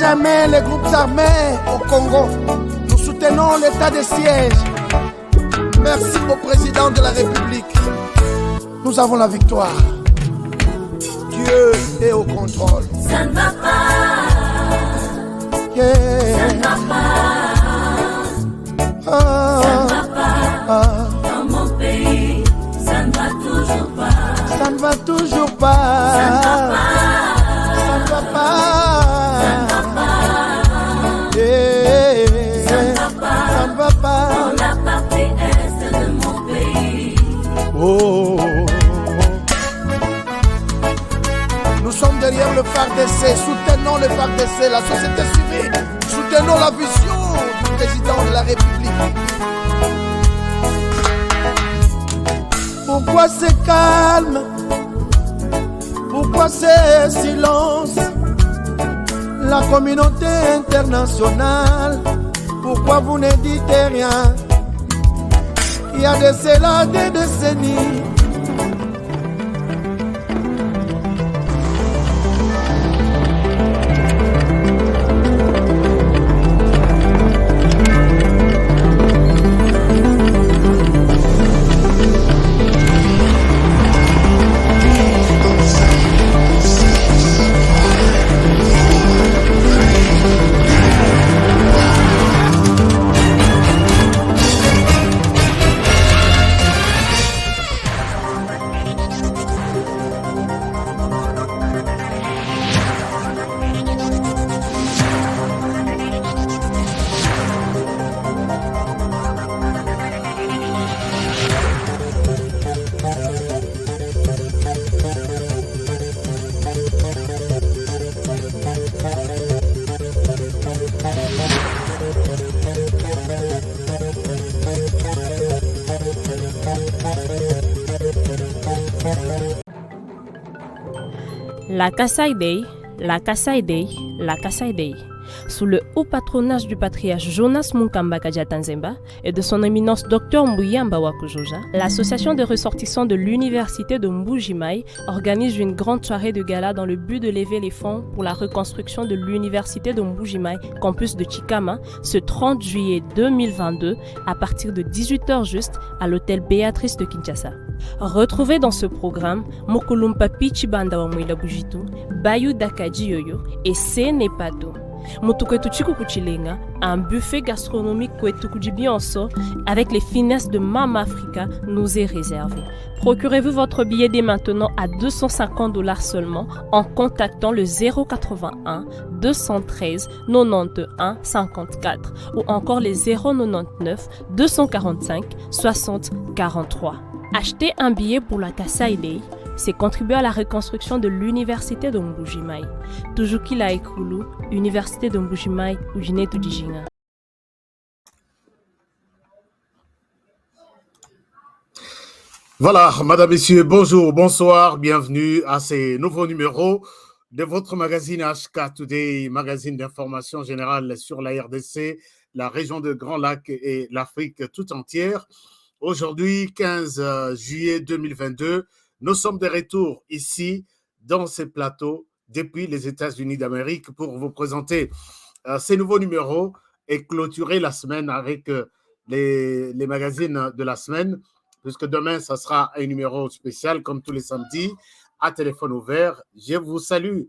jamais les groupes armés au Congo. Nous soutenons l'état de siège. Merci au président de la République. Nous avons la victoire. Dieu est au contrôle. Ça ne va pas. Yeah. Ça ne va pas. Ça ne va pas. Dans mon pays, ça ne va toujours pas. Ça ne va toujours pas. Ça ne va pas. Ça ne va pas. Ça ne va pas. Yeah. Ça ne va pas. Ça ne va pas. Dans la partie est de mon pays. Oh. Nous sommes derrière le FARDC, soutenons le FARDC, la société civile, soutenons la vision du président de la République. Pourquoi c'est calme? Pourquoi c'est silence? La communauté internationale, pourquoi vous ne dites rien? Il y a de cela des décennies. La Kasai Day, la Kasai Day, la Kasai Day. Sous le haut patronage du patriarche Jonas Munkamba Kadiatanzemba et de son éminence Dr Mbuyamba Wakujoja, l'association des ressortissants de l'université de Mbuji-Mayi organise une grande soirée de gala dans le but de lever les fonds pour la reconstruction de l'université de Mbuji-Mayi, campus de Chikama, ce 30 juillet 2022 à partir de 18h juste à l'hôtel Béatrice de Kinshasa. Retrouvez dans ce programme Mokolumpa Pichibanda wa Mwila Bujitu, Bayu Dakaji Yoyo et Sene Pado. Mutukwetu Chikukuchilenga, un buffet gastronomique Kwetukujibionso avec les finesses de Mama Africa nous est réservé. Procurez-vous votre billet dès maintenant à $250 seulement en contactant le 081 213 91 54 ou encore les 099 245 60 43. Acheter un billet pour la Kasai Day, c'est contribuer à la reconstruction de l'université de Mbuji-Mayi. Tujuki la Ekulu, Université de Mbuji-Mayi, Ujine Tudijinga. Voilà, madame, messieurs, bonjour, bonsoir, bienvenue à ces nouveaux numéros de votre magazine HK Today, magazine d'information générale sur la RDC, la région de Grand Lac et l'Afrique tout entière. Aujourd'hui, 15 juillet 2022, nous sommes de retour ici, dans ces plateaux, depuis les États-Unis d'Amérique, pour vous présenter ces nouveaux numéros et clôturer la semaine avec les magazines de la semaine, puisque demain, ça sera un numéro spécial, comme tous les samedis, à téléphone ouvert. Je vous salue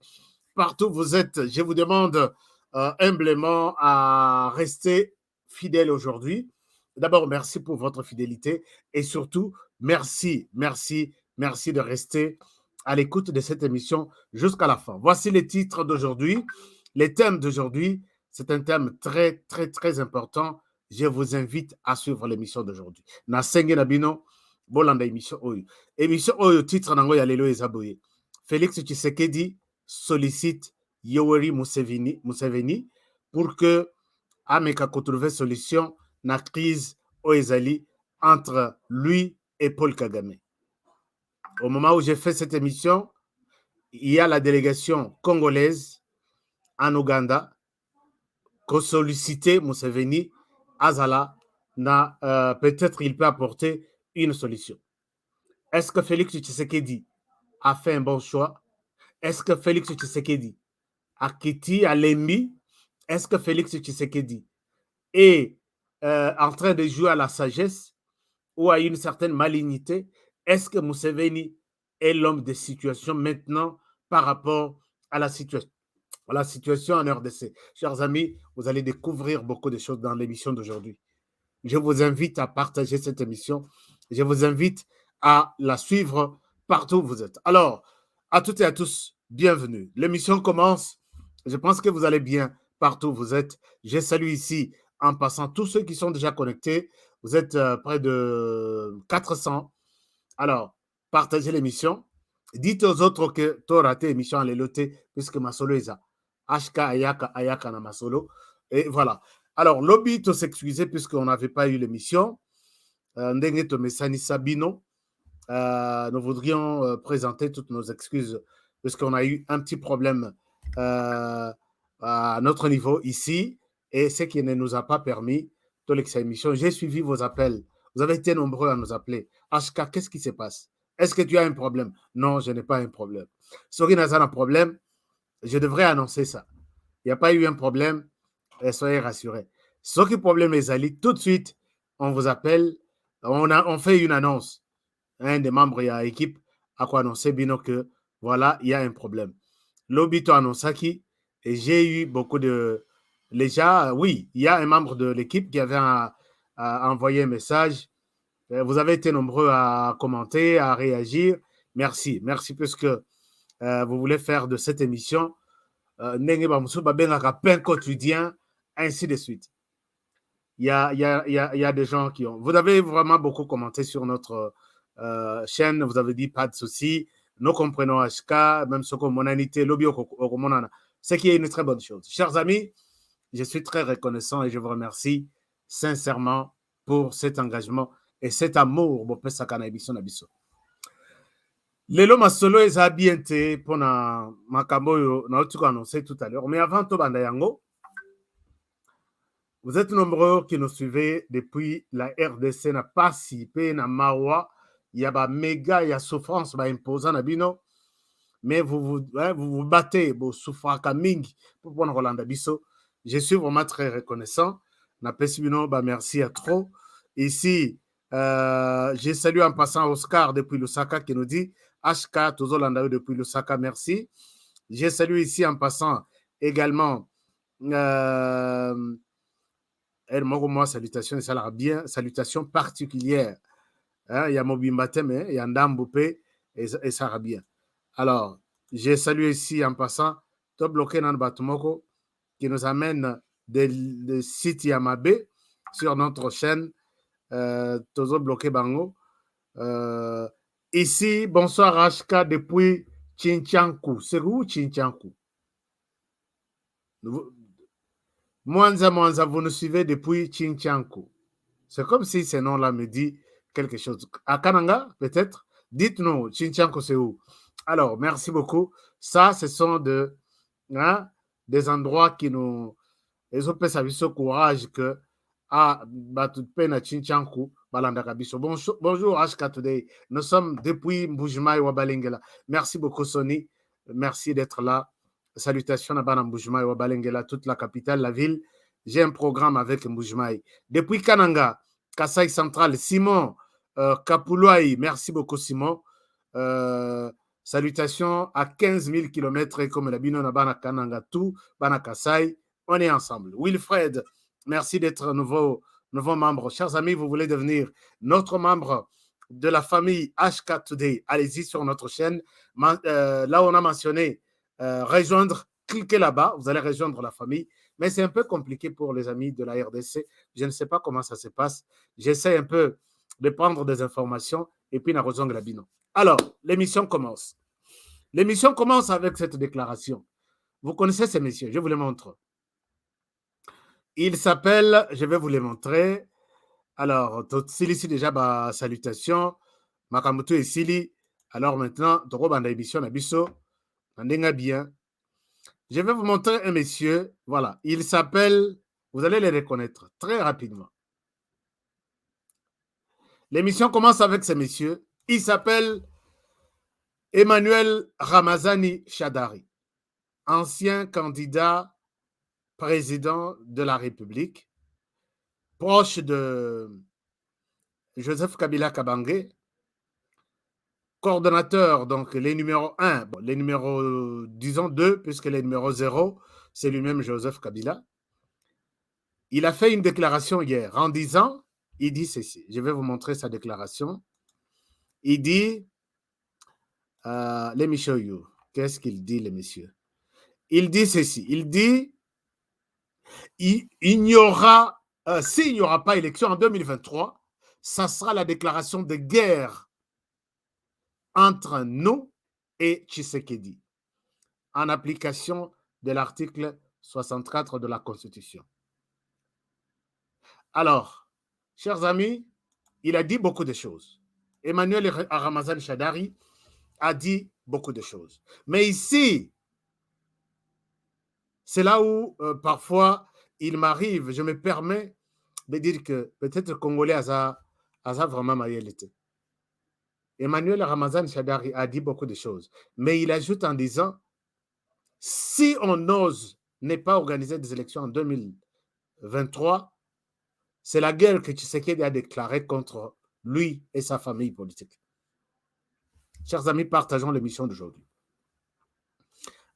partout où vous êtes. Je vous demande humblement à rester fidèle aujourd'hui. D'abord, merci pour votre fidélité et surtout, merci de rester à l'écoute de cette émission jusqu'à la fin. Voici les titres d'aujourd'hui. Les thèmes d'aujourd'hui, c'est un thème très, très, très important. Je vous invite à suivre l'émission d'aujourd'hui. Na senge nabino, bolanda émission oyo. Émission oyo, titre nango ya lelo ezaboye. Félix Tshisekedi sollicite Yoweri Museveni pour que ameka trouver solution na crise oezali entre lui et Paul Kagame. Au moment où j'ai fait cette émission, il y a la délégation congolaise en Ouganda qui a sollicité Museveni Azala, peut-être il peut apporter une solution. Est-ce que Félix Tshisekedi a fait un bon choix? Est-ce que Félix Tshisekedi a quitté Alembi est-ce que Félix Tshisekedi est en train de jouer à la sagesse ou à une certaine malignité? Est-ce que Museveni est l'homme de situation maintenant par rapport à la situation en RDC? Chers amis, vous allez découvrir beaucoup de choses dans l'émission d'aujourd'hui. Je vous invite à partager cette émission. Je vous invite à la suivre partout où vous êtes. Alors, à toutes et à tous, bienvenue. L'émission commence. Je pense que vous allez bien partout où vous êtes. Je salue ici, en passant, tous ceux qui sont déjà connectés. Vous êtes près de 400. Alors, partagez l'émission. Dites aux autres que tu as raté l'émission à l'éloté, puisque ma solo est ça. HK Ayaka Ayaka na ma solo. Et voilà. Alors, lobby, tu s'excuser puisqu'on n'avait pas eu l'émission. Ndenge to Messani Sabino. Nous voudrions présenter toutes nos excuses puisqu'on a eu un petit problème à notre niveau ici et ce qui ne nous a pas permis de l'émission. J'ai suivi vos appels. Vous avez été nombreux à nous appeler. HK, qu'est-ce qui se passe? Est-ce que tu as un problème? Non, je n'ai pas un problème. Soki n'a pas un problème, je devrais annoncer ça. Il n'y a pas eu un problème, soyez rassurés. Soki problème les alliés, tout de suite, on vous appelle, on fait une annonce. Un des membres de l'équipe a quoi annoncer Bino que voilà, il y a un problème. L'obito annonce qui et j'ai eu beaucoup de déjà, oui, il y a un membre de l'équipe qui avait envoyé un message. Vous avez été nombreux à commenter, à réagir. Merci, merci puisque vous voulez faire de cette émission pain quotidien, ainsi de suite. Il y a des gens qui ont. Vous avez vraiment beaucoup commenté sur notre chaîne. Vous avez dit pas de souci. Nous comprenons HK, même ce que mon anité, lobby au ce qui est une très bonne chose. Chers amis, je suis très reconnaissant et je vous remercie sincèrement pour cet engagement et cet amour. Lelo masolo eza bien te pona makambo oyo nauti annoncé tout à l'heure. Mais avant to banda yango, vous êtes nombreux qui nous suivez depuis la RDC na pasi pe na mawa ya ba méga ya souffrance ba imposant na bino, mais vous vous battez bo souffraka mingi pour pona Rolanda biso. Je suis vraiment très reconnaissant. Na pesi bino ba merci à trop. Ici j'ai salué en passant Oscar depuis Lusaka qui nous dit HK Tozolanda depuis Lusaka, merci. J'ai salué ici en passant également moi salutation, ça l'a bien, salutation particulière. Il y a Mobimbatem, il y a Ndamboupé et ça va bien. Alors, j'ai salué ici en passant Top Bloqué dans le Batumoko qui nous amène de site Yamabé sur notre chaîne Tozo Bloqué Bango. Ici, bonsoir HK depuis Chinchankou. C'est où Chinchankou? Mwanza, vous nous suivez depuis Chinchankou. C'est comme si ce nom-là me dit quelque chose. À Kananga, peut-être? Dites-nous, Chinchankou, c'est où? Alors, merci beaucoup. Ça, ce sont des endroits qui nous... Ils ont fait ce courage que Batutpena Chinchankou. Bonjour HK Today. Nous sommes depuis Mbujimai Wabalengela. Merci beaucoup Sony. Merci d'être là. Salutations à Mbujimai Wabalengela, toute la capitale, la ville. J'ai un programme avec Mbujimai. Depuis Kananga, Kasai Central, Simon Kapoulouaï. Merci beaucoup Simon. Salutations à 15 000 km comme la Bino Bana Kananga, tout Bana Kasai. On est ensemble. Wilfred, merci d'être nouveau membre. Chers amis, vous voulez devenir notre membre de la famille HK Today, allez-y sur notre chaîne. Là, on a mentionné rejoindre, cliquez là-bas, vous allez rejoindre la famille. Mais c'est un peu compliqué pour les amis de la RDC. Je ne sais pas comment ça se passe. J'essaie un peu de prendre des informations et puis la rejoindre la bino. Alors, l'émission commence. L'émission commence avec cette déclaration. Vous connaissez ces messieurs, je vous les montre. Il s'appelle, je vais vous les montrer. Alors, Sili déjà, salutations. Makamutu et Sili. Alors maintenant, Toro émission Nabiso. Nandenga bien. Je vais vous montrer un monsieur. Voilà. Il s'appelle, vous allez les reconnaître très rapidement. L'émission commence avec ce monsieur. Il s'appelle Emmanuel Ramazani Chadari, ancien candidat président de la République, proche de Joseph Kabila Kabange, coordonnateur, donc les numéros 1, bon, les numéros, disons 2, puisque les numéros 0, c'est lui-même Joseph Kabila. Il a fait une déclaration hier en disant, il dit ceci, je vais vous montrer sa déclaration. Il dit, let me show you, qu'est-ce qu'il dit, le monsieur? Il dit ceci, il dit, il n'y aura, s'il n'y aura pas élection en 2023, ça sera la déclaration de guerre entre nous et Tshisekedi, en application de l'article 64 de la Constitution. Alors, chers amis, il a dit beaucoup de choses. Emmanuel Ramazani Shadary a dit beaucoup de choses. Mais ici, c'est là où parfois il m'arrive, je me permets de dire que peut-être le Congolais a vraiment maïalité. Emmanuel Ramazani Shadary a dit beaucoup de choses, mais il ajoute en disant, si on ose ne pas organiser des élections en 2023, c'est la guerre que Tshisekedi a déclarée contre lui et sa famille politique. Chers amis, partageons l'émission d'aujourd'hui.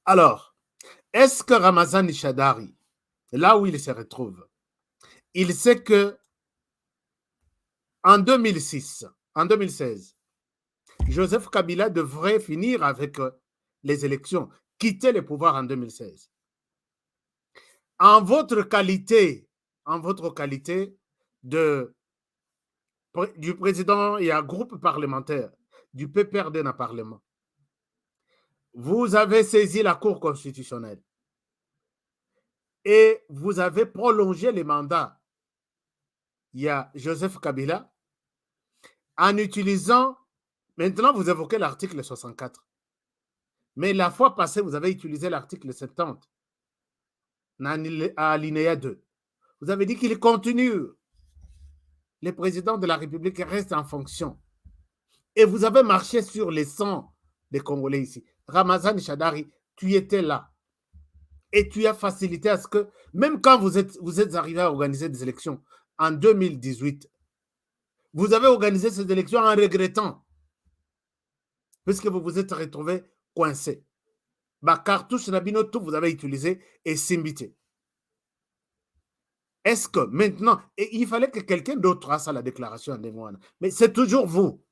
Alors, est-ce que Ramazani Shadary, là où il se retrouve, il sait que en 2016, Joseph Kabila devrait finir avec les élections, quitter le pouvoir en 2016. En votre qualité du président et un groupe parlementaire du PPRD dans le Parlement, vous avez saisi la Cour constitutionnelle et vous avez prolongé les mandats. Il y a Joseph Kabila en utilisant, maintenant vous évoquez l'article 64, mais la fois passée vous avez utilisé l'article 70 à alinéa 2. Vous avez dit qu'il continue. Le président de la République reste en fonction. Et vous avez marché sur les sangs des Congolais ici. Ramazani Shadary, tu étais là. Et tu as facilité à ce que, même quand vous êtes arrivé à organiser des élections en 2018, vous avez organisé ces élections en regrettant, puisque vous vous êtes retrouvé coincé. Cartouche Nabino, tout vous avez utilisé et simbité. Est-ce que maintenant, et il fallait que quelqu'un d'autre fasse la déclaration en Ndengwana, mais c'est toujours vous.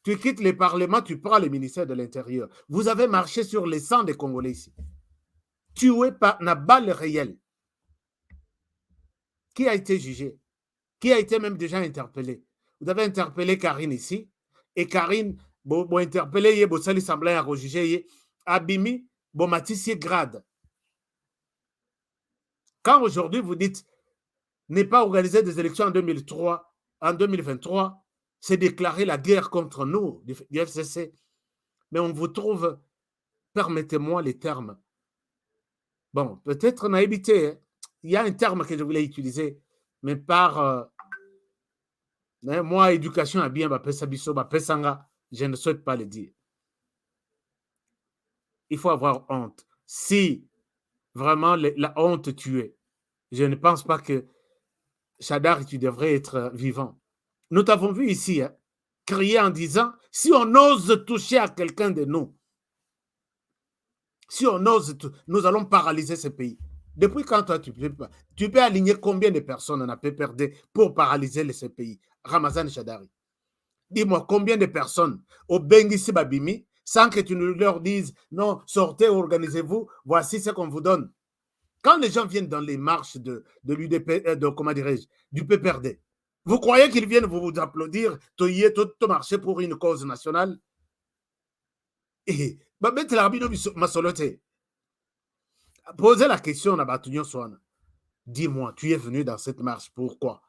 Tu quittes le Parlement, tu prends le ministère de l'Intérieur. Vous avez marché sur les sangs des Congolais ici. Tué par une balle réelle. Qui a été jugé? Qui a été même déjà interpellé? Vous avez interpellé Karine ici, et Karine, vous interpellé, vous allez sembler à rejuger, Abimi, vous matissez grade. Quand aujourd'hui vous dites ne pas organiser des élections en 2023, c'est déclarer la guerre contre nous, du FCC. Mais on vous trouve, permettez-moi les termes. Bon, peut-être naïveté, hein. Il y a un terme que je voulais utiliser, mais par moi, éducation à bien, je ne souhaite pas le dire. Il faut avoir honte. Si vraiment la honte tuait, je ne pense pas que Shadary, tu devrais être vivant. Nous t'avons vu ici, hein, crier en disant, si on ose toucher à quelqu'un de nous, si on ose, nous allons paralyser ce pays. Depuis quand toi, tu peux aligner combien de personnes on a perdu pour paralyser ce pays? Ramazani Shadary. Dis-moi, combien de personnes au Bengisi Babimi, sans que tu ne leur dises, non, sortez, organisez-vous, voici ce qu'on vous donne. Quand les gens viennent dans les marches de l'UDP, comment dirais-je, du PPRD, vous croyez qu'ils viennent vous applaudir, tout marcher pour une cause nationale? Et, posez la question à Batunyo Swana. Dis-moi, tu es venu dans cette marche, pourquoi?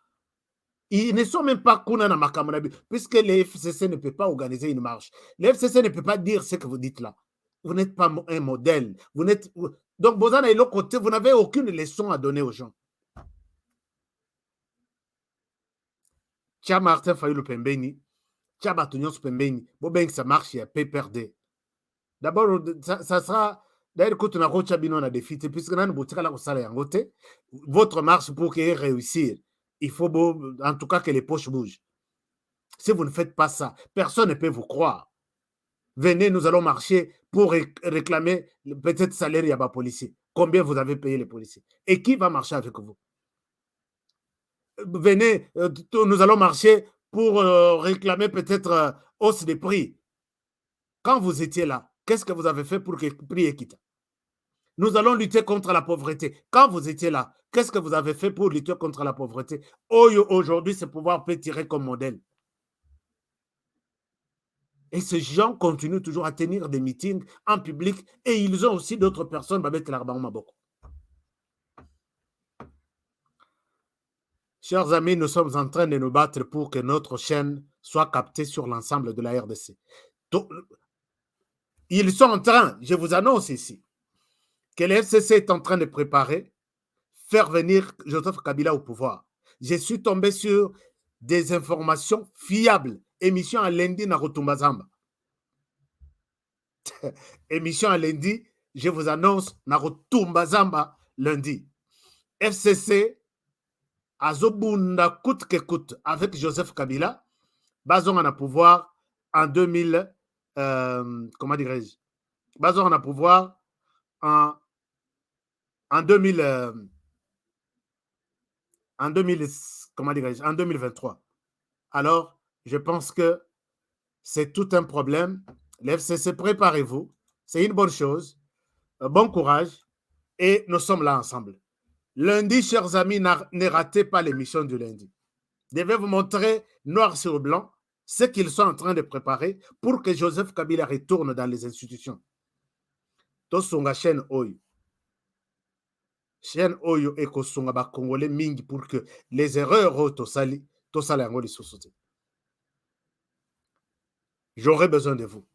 Ils ne sont même pas Kuna na Makamonabi, puisque les FCC ne peut pas organiser une marche. Les FCC ne peut pas dire ce que vous dites là. Vous n'êtes pas un modèle. Donc, Bozana et l'autre côté, vous n'avez aucune leçon à donner aux gens. Tia Martin Fayulu Pembeni, Tia Batunyon Pembeni, Bobeng ça marche, il y a PPRD. D'abord, ça sera D'ailleurs, quand on a reçu un défi, puisque nous avons votre marche pour qu'elle réussisse, il faut en tout cas que les poches bougent. Si vous ne faites pas ça, personne ne peut vous croire. Venez, nous allons marcher pour réclamer peut-être salaire à policiers. Combien vous avez payé les policiers? Et qui va marcher avec vous? Venez, nous allons marcher pour réclamer peut-être hausse des prix. Quand vous étiez là, qu'est-ce que vous avez fait pour que le prix quitte? Nous allons lutter contre la pauvreté. Quand vous étiez là, qu'est-ce que vous avez fait pour lutter contre la pauvreté? Aujourd'hui, ce pouvoir peut tirer comme modèle. Et ces gens continuent toujours à tenir des meetings en public et ils ont aussi d'autres personnes. Chers amis, nous sommes en train de nous battre pour que notre chaîne soit captée sur l'ensemble de la RDC. Ils sont en train, je vous annonce ici, que le FCC est en train de préparer, faire venir Joseph Kabila au pouvoir. Je suis tombé sur des informations fiables. Émission à lundi, Narutumbazamba. Émission à lundi, je vous annonce, Narutumbazamba lundi. FCC, Azobunda coûte que coûte avec Joseph Kabila, Bazon a pouvoir en 2000, comment dirais-je? Bazon a pouvoir en 2000, comment dirais-je? En 2023. Alors, je pense que c'est tout un problème. L'FCC, préparez-vous. C'est une bonne chose. Bon courage. Et nous sommes là ensemble. Lundi, chers amis, ne ratez pas l'émission du lundi. Je vais vous montrer noir sur blanc ce qu'ils sont en train de préparer pour que Joseph Kabila retourne dans les institutions. Tosunga chaîne Oyo. Chaîne Oyo et Kosunga ba Congolais mingi pour que les erreurs tosali yango les sociétés. J'aurai besoin de vous.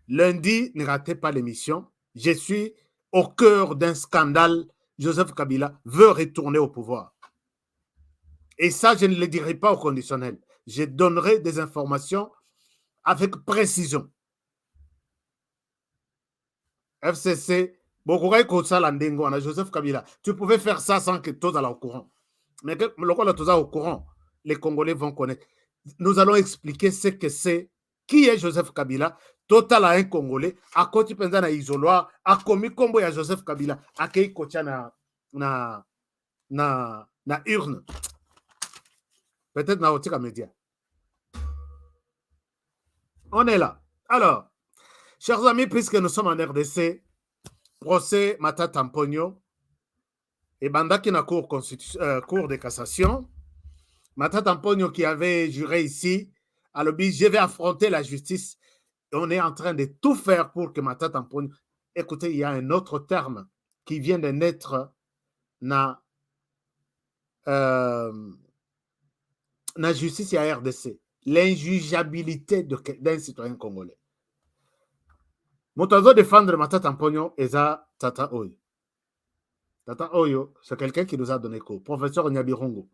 Lundi, ne ratez pas l'émission. Je suis au cœur d'un scandale. Joseph Kabila veut retourner au pouvoir. Et ça, je ne le dirai pas au conditionnel. Je donnerai des informations avec précision. FCC, Joseph Kabila, tu pouvais faire ça sans que tous soient au courant. Mais que le tous au courant, les Congolais vont connaître. Nous allons expliquer ce que c'est. Qui est Joseph Kabila? Total à un Congolais, à côté de na isoloir, à commis combo à Joseph Kabila, à qui coacha na urne. Peut-être na otika média. On est là. Alors, chers amis, puisque nous sommes en RDC, procès Matata Mponyo et Bandaki na cour de cassation. Matata Mponyo qui avait juré ici, à l'objet, je vais affronter la justice. Et on est en train de tout faire pour que Matata Mponyo. Écoutez, il y a un autre terme qui vient de naître na justice à RDC. L'injugeabilité d'un citoyen congolais. Motazo défendre Matata Mponyo et Tata Oyo. Tata Oyo, c'est quelqu'un qui nous a donné cours. Professeur Nyabirongo.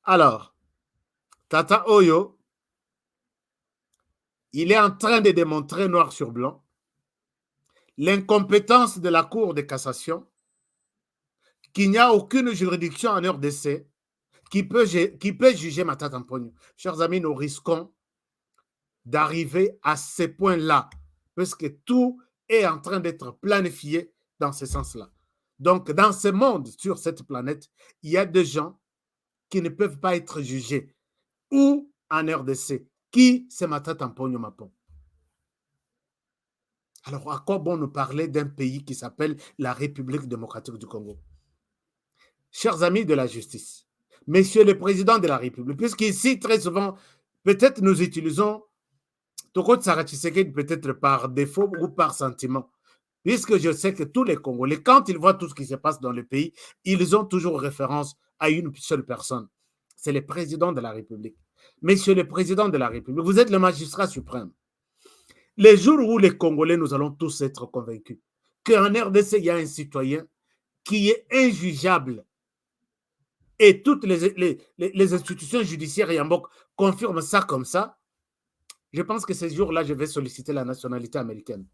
Alors, Tata Oyo, il est en train de démontrer noir sur blanc l'incompétence de la Cour de cassation, qu'il n'y a aucune juridiction en RDC qui peut juger Matata Mponyo. Chers amis, nous risquons d'arriver à ce point-là, parce que tout est en train d'être planifié dans ce sens-là. Donc, dans ce monde, sur cette planète, il y a des gens qui ne peuvent pas être jugés. Ou en RDC. Qui c'est Matata Mponyo Mapon? Alors, à quoi bon nous parler d'un pays qui s'appelle la République démocratique du Congo? Chers amis de la justice, Monsieur le Président de la République, puisqu'ici, très souvent, peut-être nous utilisons Toko Tsarati Sekedi peut-être par défaut ou par sentiment, puisque je sais que tous les Congolais, quand ils voient tout ce qui se passe dans le pays, ils ont toujours référence à une seule personne. C'est le Président de la République. Monsieur le Président de la République, vous êtes le magistrat suprême. Les jours où les Congolais, nous allons tous être convaincus qu'en RDC, il y a un citoyen qui est injugeable et toutes les institutions judiciaires Yambok confirment ça comme ça, je pense que ces jours-là, je vais solliciter la nationalité américaine.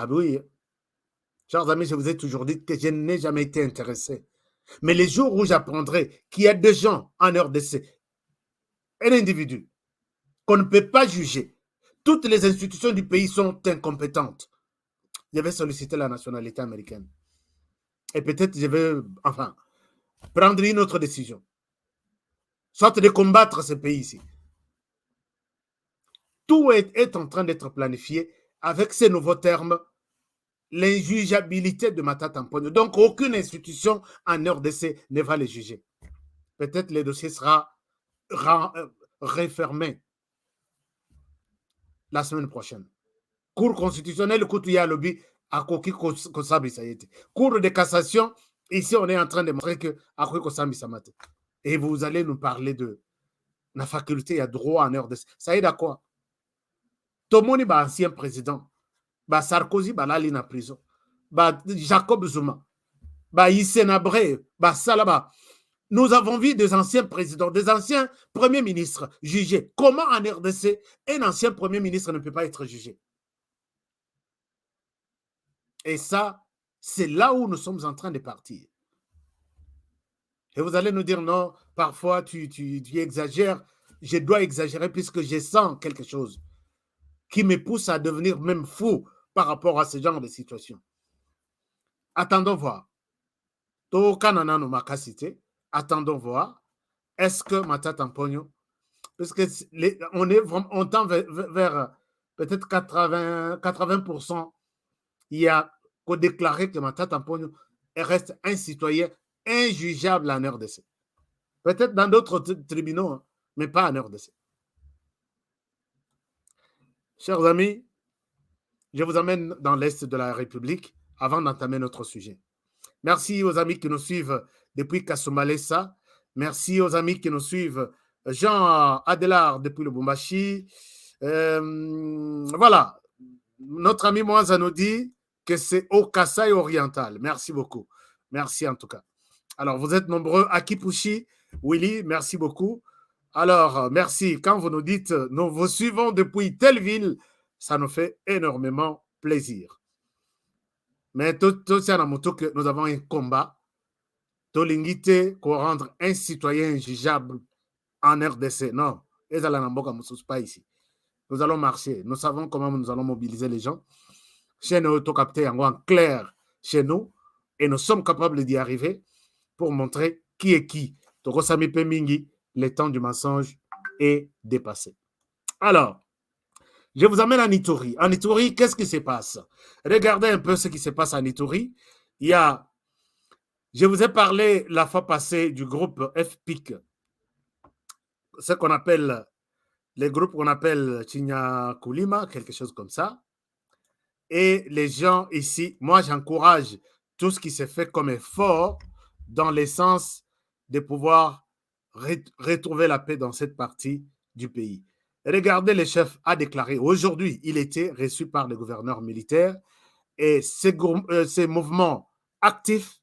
Ah oui, chers amis, je vous ai toujours dit que je n'ai jamais été intéressé. Mais les jours où j'apprendrai qu'il y a des gens en RDC, un individu, qu'on ne peut pas juger, toutes les institutions du pays sont incompétentes, je vais solliciter la nationalité américaine. Et peut-être je vais, enfin, prendre une autre décision. Soit de combattre ce pays ici. Tout est en train d'être planifié avec ces nouveaux termes, l'injugeabilité de Matata Mponyo. Donc, aucune institution en RDC ne va les juger. Peut-être le dossier sera refermé la semaine prochaine. Cour constitutionnelle, Koutuya Lobby, à Koki Kosabi Sayete. Cour de cassation, ici, on est en train de montrer que à Koki Kosabi Samate. Et vous allez nous parler de la faculté à droit en RDC. Ça aide à quoi? Tomoni, ancien président. Sarkozy, lali na prison. Jacob Zuma. Isenabre. Salaba. Nous avons vu des anciens présidents, des anciens premiers ministres jugés. Comment en RDC, un ancien premier ministre ne peut pas être jugé? Et ça, c'est là où nous sommes en train de partir. Et vous allez nous dire, non, parfois tu exagères. Je dois exagérer puisque je sens quelque chose qui me pousse à devenir même fou par rapport à ce genre de situation. Attendons voir. Attendons voir. Est-ce que Matata Mponyo, parce que on tend vers peut-être 80%, il y a qu'à déclarer que Matata Mponyo reste un citoyen injugeable en RDC. Peut-être dans d'autres tribunaux, hein, mais pas en RDC. Chers amis, je vous emmène dans l'Est de la République avant d'entamer notre sujet. Merci aux amis qui nous suivent depuis Kasoumalessa. Merci aux amis qui nous suivent. Jean Adelard depuis le Lubumbashi. Voilà. Notre ami Moaza nous dit que c'est au Kasaï oriental. Merci beaucoup. Merci en tout cas. Alors, vous êtes nombreux. Akipushi, Willy, merci beaucoup. Alors, merci. Quand vous nous dites, nous vous suivons depuis telle ville, ça nous fait énormément plaisir. Mais tout que nous avons un combat, Tolingite, pour rendre un citoyen injugeable en RDC. Non, pas ici. Nous allons marcher. Nous savons comment nous allons mobiliser les gens. Chez nous, tout capté en clair chez nous, et nous sommes capables d'y arriver pour montrer qui est qui. Tokosami Pemingi, le temps du mensonge est dépassé. Alors, je vous amène en Ituri. En Ituri, qu'est-ce qui se passe? Regardez un peu ce qui se passe en Ituri. Je vous ai parlé la fois passée du groupe FPIC, ce qu'on appelle, les groupes qu'on appelle Chinya Kulima, quelque chose comme ça. Et les gens ici, moi j'encourage tout ce qui se fait comme effort dans le sens de pouvoir retrouver la paix dans cette partie du pays. Regardez, le chef a déclaré, aujourd'hui, il était reçu par le gouverneur militaire et ces mouvements actifs,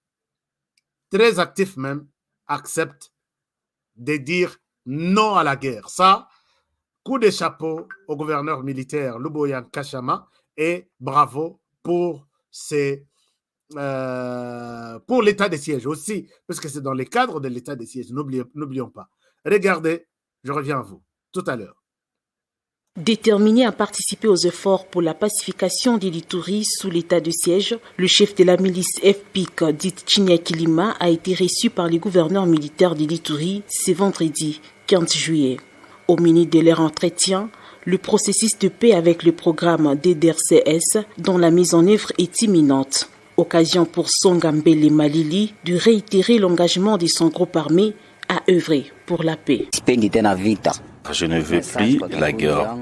très actifs même, acceptent de dire non à la guerre. Ça, coup de chapeau au gouverneur militaire Luboyan Kachama et bravo pour l'état de siège aussi, parce que c'est dans le cadre de l'état de siège, n'oublions pas. Regardez, je reviens à vous tout à l'heure. Déterminé à participer aux efforts pour la pacification de l'Ituri sous l'état de siège, le chef de la milice FPIC, dite Chinya Kilima, a été reçu par le gouverneur militaire de l'Ituri ce vendredi 15 juillet. Au milieu de leur entretien, le processus de paix avec le programme DDRCS, dont la mise en œuvre est imminente. Occasion pour Songambele Malili de réitérer l'engagement de son groupe armé à œuvrer pour la paix. Je ne veux plus la guerre.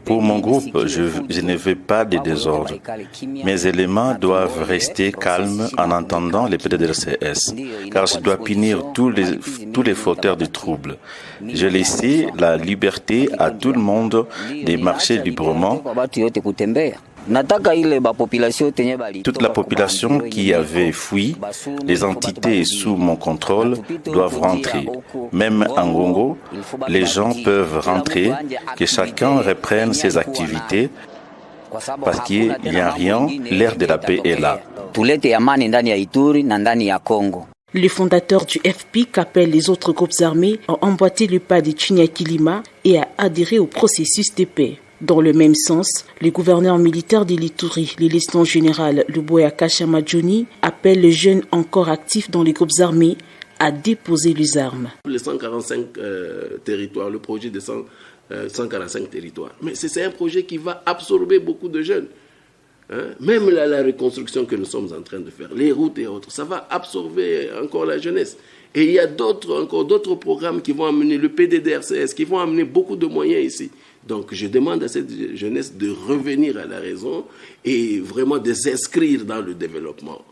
Pour mon groupe, je ne veux pas de désordre. Mes éléments doivent rester calmes en entendant les PDDRCS, car je dois punir tous les fauteurs de troubles. Je laisse la liberté à tout le monde de marcher librement. Toute la population qui avait fui, les entités sous mon contrôle doivent rentrer. Même en Congo, les gens peuvent rentrer, que chacun reprenne ses activités. Parce qu'il n'y a rien, l'ère de la paix est là. Le fondateur du FPIC appelle les autres groupes armés à emboîter le pas de Chinyakilima et à adhérer au processus de paix. Dans le même sens, le gouverneur militaire de l'Ituri, le lieutenant général Luboya Kashamadjoni, appelle les jeunes encore actifs dans les groupes armés à déposer les armes. Les 145 territoires, le projet de 145 territoires. Mais c'est un projet qui va absorber beaucoup de jeunes. Hein? Même la reconstruction que nous sommes en train de faire, les routes et autres, ça va absorber encore la jeunesse. Et il y a encore d'autres programmes qui vont amener le PDDRCS, qui vont amener beaucoup de moyens ici. Donc je demande à cette jeunesse de revenir à la raison et vraiment de s'inscrire dans le développement.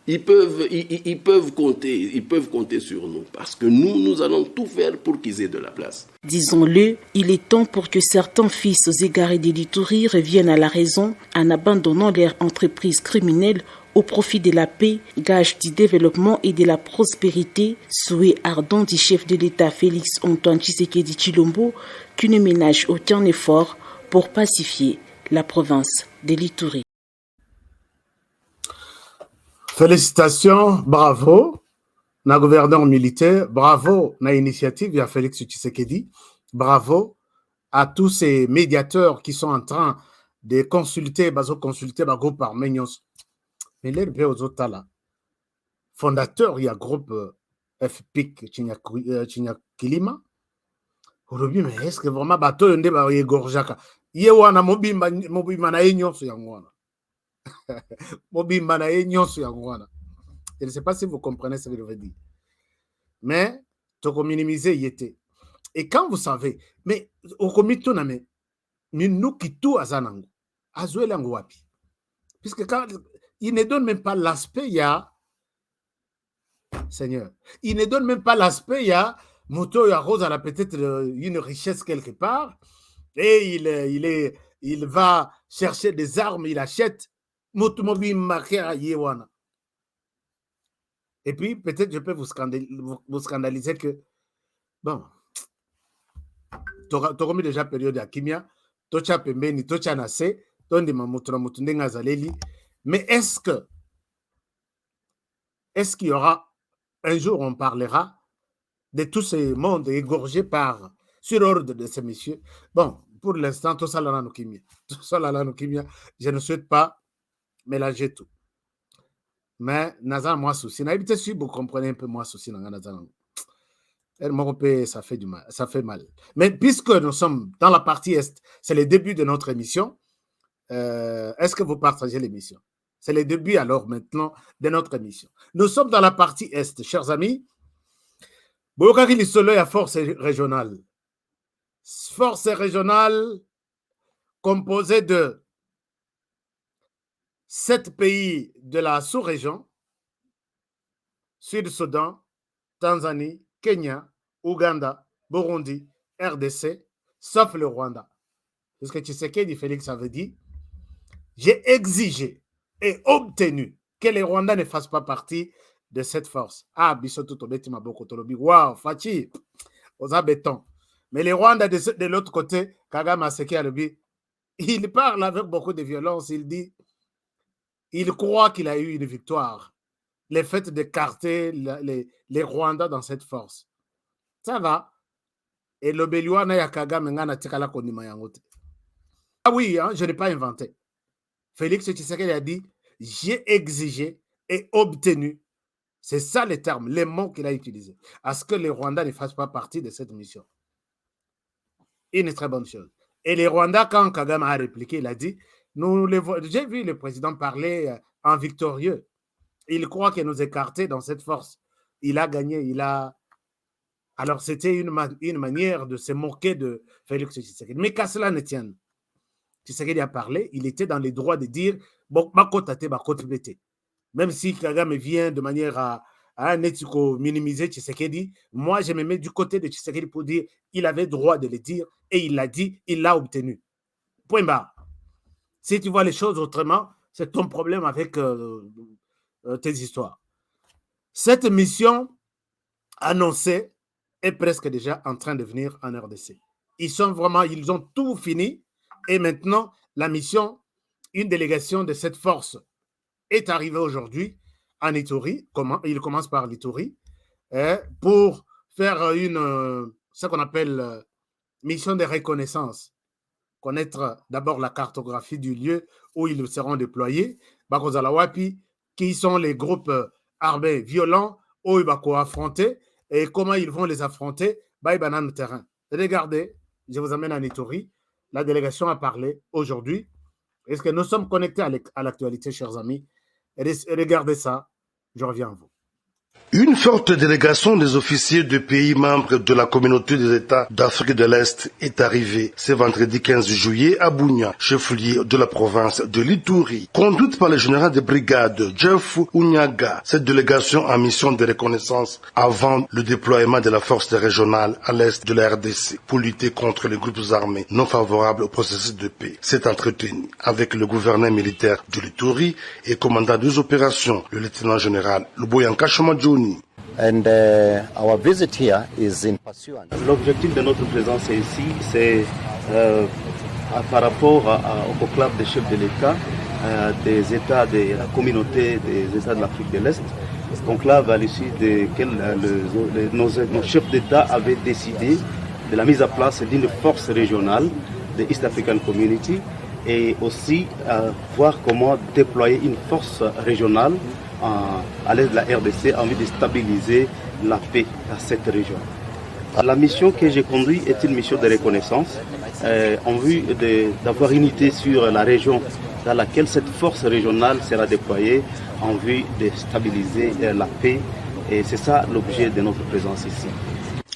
Ils peuvent compter sur nous parce que nous allons tout faire pour qu'ils aient de la place. Disons-le, il est temps pour que certains fils égarés de l'Ituri reviennent à la raison en abandonnant leur entreprise criminelle au profit de la paix, gage du développement et de la prospérité, souhait ardent du chef de l'État Félix Antoine Tshisekedi Tshilombo, qui ne ménage aucun effort pour pacifier la province de l'Ituri. Félicitations, bravo, na gouverneur militaire, bravo, na initiative, il y a Félix Tshisekedi, bravo à tous ces médiateurs qui sont en train de consulter, groupe par Menyos. Mais les là, fondateur, il y a groupe FPIC Chinyakilima. Aujourd'hui, mais est-ce que vraiment bateau yonde ba yegorjaka? Yewana mobimba na enyoso yangwana. Je ne sais pas si vous comprenez ce que je veux dire. Mais, tu peux minimiser yete. Et quand vous savez, mais au comité, nous qui tout azanango, azuelango wapi. Puisque quand il ne donne même pas l'aspect, il y a, Seigneur, il ne donne même pas l'aspect, il y a, Moto ya Rose, elle a peut-être une richesse quelque part, et il va chercher des armes, il achète. Et puis, peut-être je peux vous scandaliser que, bon, tu as mis déjà période à Kimia, tu as pembeni, tu as nassé, mais est-ce qu'il y aura un jour, on parlera de tous ces mondes égorgés sur ordre de ces messieurs? Bon, pour l'instant, tout ça là, je ne souhaite pas mélanger tout. Mais Nazan, moi, souci. Si vous comprenez un peu moi, souci, ça fait du mal, ça fait mal. Mais puisque nous sommes dans la partie Est, c'est le début de notre émission. Est-ce que vous partagez l'émission? C'est le début alors maintenant de notre émission. Nous sommes dans la partie Est, chers amis. Boyokaki Lisolo à force régionale. Force régionale composée de 7 pays de la sous-région, Sud-Soudan, Tanzanie, Kenya, Ouganda, Burundi, RDC, sauf le Rwanda. Parce que Tshisekedi Félix avait dit, j'ai exigé et obtenu que les Rwandais ne fassent pas partie de cette force. Ah, Bissoto Tobeti Maboko Tolobi, waouh, Fachi, aux abétons. Mais les Rwandais de l'autre côté, Kagame Aseki Alobi, il parle avec beaucoup de violence, il dit, il croit qu'il a eu une victoire. Le fait d'écarter les Rwandais dans cette force. Ça va. Et le Beluana Yakaga Mengana Tikala Konima Yangote. Ah oui, hein, je n'ai pas inventé. Félix Tshisekedi a dit, j'ai exigé et obtenu. C'est ça les termes, les mots qu'il a utilisés. À ce que les Rwandais ne fassent pas partie de cette mission. Une très bonne chose. Et les Rwandais, quand Kagame a répliqué, il a dit, j'ai vu le président parler en victorieux. Il croit qu'il nous écartait dans cette force. Il a gagné, Alors, c'était une manière de se moquer de Félix Tshisekedi. Mais qu'à cela ne tienne, Tshisekedi a parlé, il était dans les droits de dire bon, même si Kagame vient de manière à minimiser Tshisekedi, moi, je me mets du côté de Tshisekedi pour dire il avait droit de le dire et il l'a dit, il l'a obtenu. Point barre. Si tu vois les choses autrement, c'est ton problème avec tes histoires. Cette mission annoncée est presque déjà en train de venir en RDC. Ils ont tout fini et maintenant, la mission une délégation de cette force est arrivée aujourd'hui en Ituri. Il commence par l'Ituri pour faire ce qu'on appelle mission de reconnaissance. Connaître d'abord la cartographie du lieu où ils seront déployés. Bakozalawapi, qui sont les groupes armés violents où ils vont affronter et comment ils vont les affronter dans le terrain. Regardez, je vous amène en Ituri. La délégation a parlé aujourd'hui. Est-ce que nous sommes connectés à l'actualité, chers amis? Regardez ça, je reviens à vous. Une forte délégation des officiers de pays membres de la communauté des États d'Afrique de l'Est est arrivée ce vendredi 15 juillet à Bunia, chef-lieu de la province de l'Ituri. Conduite par le général de brigade Jeff Unyaga, cette délégation a mission de reconnaissance avant le déploiement de la force régionale à l'est de la RDC pour lutter contre les groupes armés non favorables au processus de paix. S'est entretenu avec le gouverneur militaire de l'Ituri et commandant des opérations, le lieutenant général Luboyanka Shomadjouni. And our visit here is in pursuance. L'objectif de notre présence ici, c'est par rapport au conclave des chefs de l'État, des États de la communauté des États de l'Afrique de l'Est. Ce conclave à l'issue duquel nos chefs d'État avaient décidé de la mise en place d'une force régionale de East African Community et aussi voir comment déployer une force régionale à l'aide de la RDC en vue de stabiliser la paix dans cette région. La mission que j'ai conduite est une mission de reconnaissance en vue d'avoir unité sur la région dans laquelle cette force régionale sera déployée en vue de stabiliser la paix et c'est ça l'objet de notre présence ici.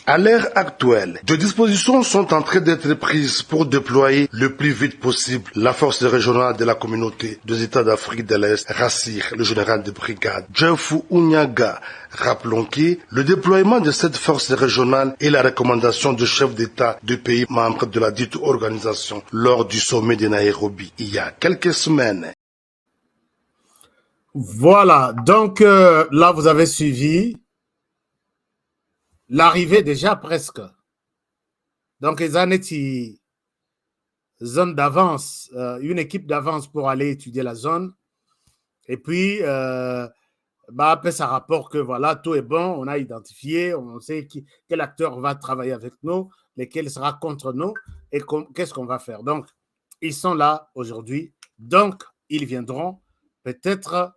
À l'ère actuelle, des dispositions sont en train d'être prises pour déployer le plus vite possible la force régionale de la communauté des États d'Afrique de l'Est, rassure le général de brigade Jeff Unyaga. Rappelons que le déploiement de cette force régionale est la recommandation du chef d'État de pays membres de la dite organisation lors du sommet de Nairobi il y a quelques semaines. Voilà, donc là vous avez suivi l'arrivée déjà presque. Donc, ils ont une zone d'avance, une équipe d'avance pour aller étudier la zone. Et puis, après ça rapporte que voilà, tout est bon, on a identifié, on sait quel acteur va travailler avec nous, lequel sera contre nous et qu'est-ce qu'on va faire. Donc, ils sont là aujourd'hui. Donc, ils viendront peut-être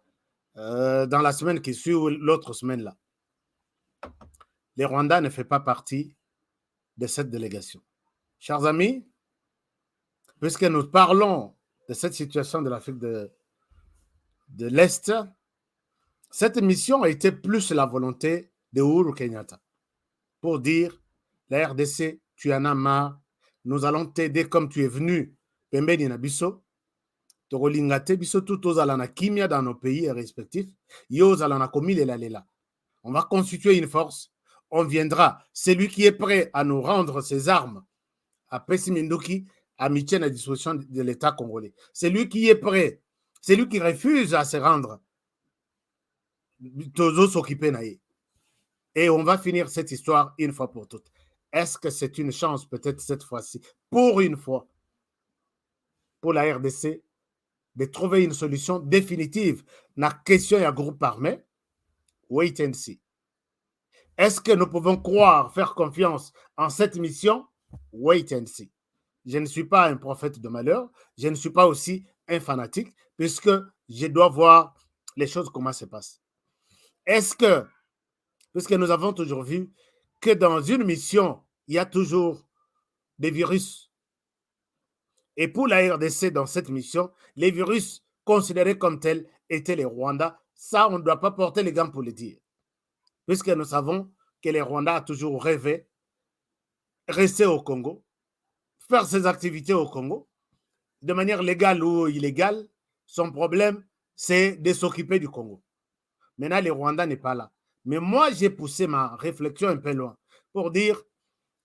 dans la semaine qui suit ou l'autre semaine là. Les Rwandais ne font pas partie de cette délégation. Chers amis, puisque nous parlons de cette situation de l'Afrique de l'Est, cette mission a été plus la volonté de Uhuru Kenyatta pour dire, la RDC, tu en as marre, nous allons t'aider comme tu es venu, pembeni na biso, tokolingate biso tout ozalana kimia dans nos pays respectifs, yo ozalana komile la lela. On va constituer une force. On viendra. Celui qui est prêt à nous rendre ses armes, après Siminduki, à Michel à disposition de l'État congolais. Celui qui est prêt, celui qui refuse à se rendre, Tozo s'occuper naïe. Et on va finir cette histoire une fois pour toutes. Est-ce que c'est une chance, peut-être cette fois-ci, pour une fois, pour la RDC, de trouver une solution définitive dans la question du groupe armé? Wait and see. Est-ce que nous pouvons croire, faire confiance en cette mission? Wait and see. Je ne suis pas un prophète de malheur, je ne suis pas aussi un fanatique, puisque je dois voir les choses comment se passent. Est-ce que, puisque nous avons toujours vu que dans une mission, il y a toujours des virus. Et pour la RDC, dans cette mission, les virus considérés comme tels étaient les Rwandais. Ça, on ne doit pas porter les gants pour le dire. Puisque nous savons que les Rwandais ont toujours rêvé rester au Congo, faire ses activités au Congo, de manière légale ou illégale. Son problème, c'est de s'occuper du Congo. Maintenant, les Rwandais n'est pas là. Mais moi, j'ai poussé ma réflexion un peu loin pour dire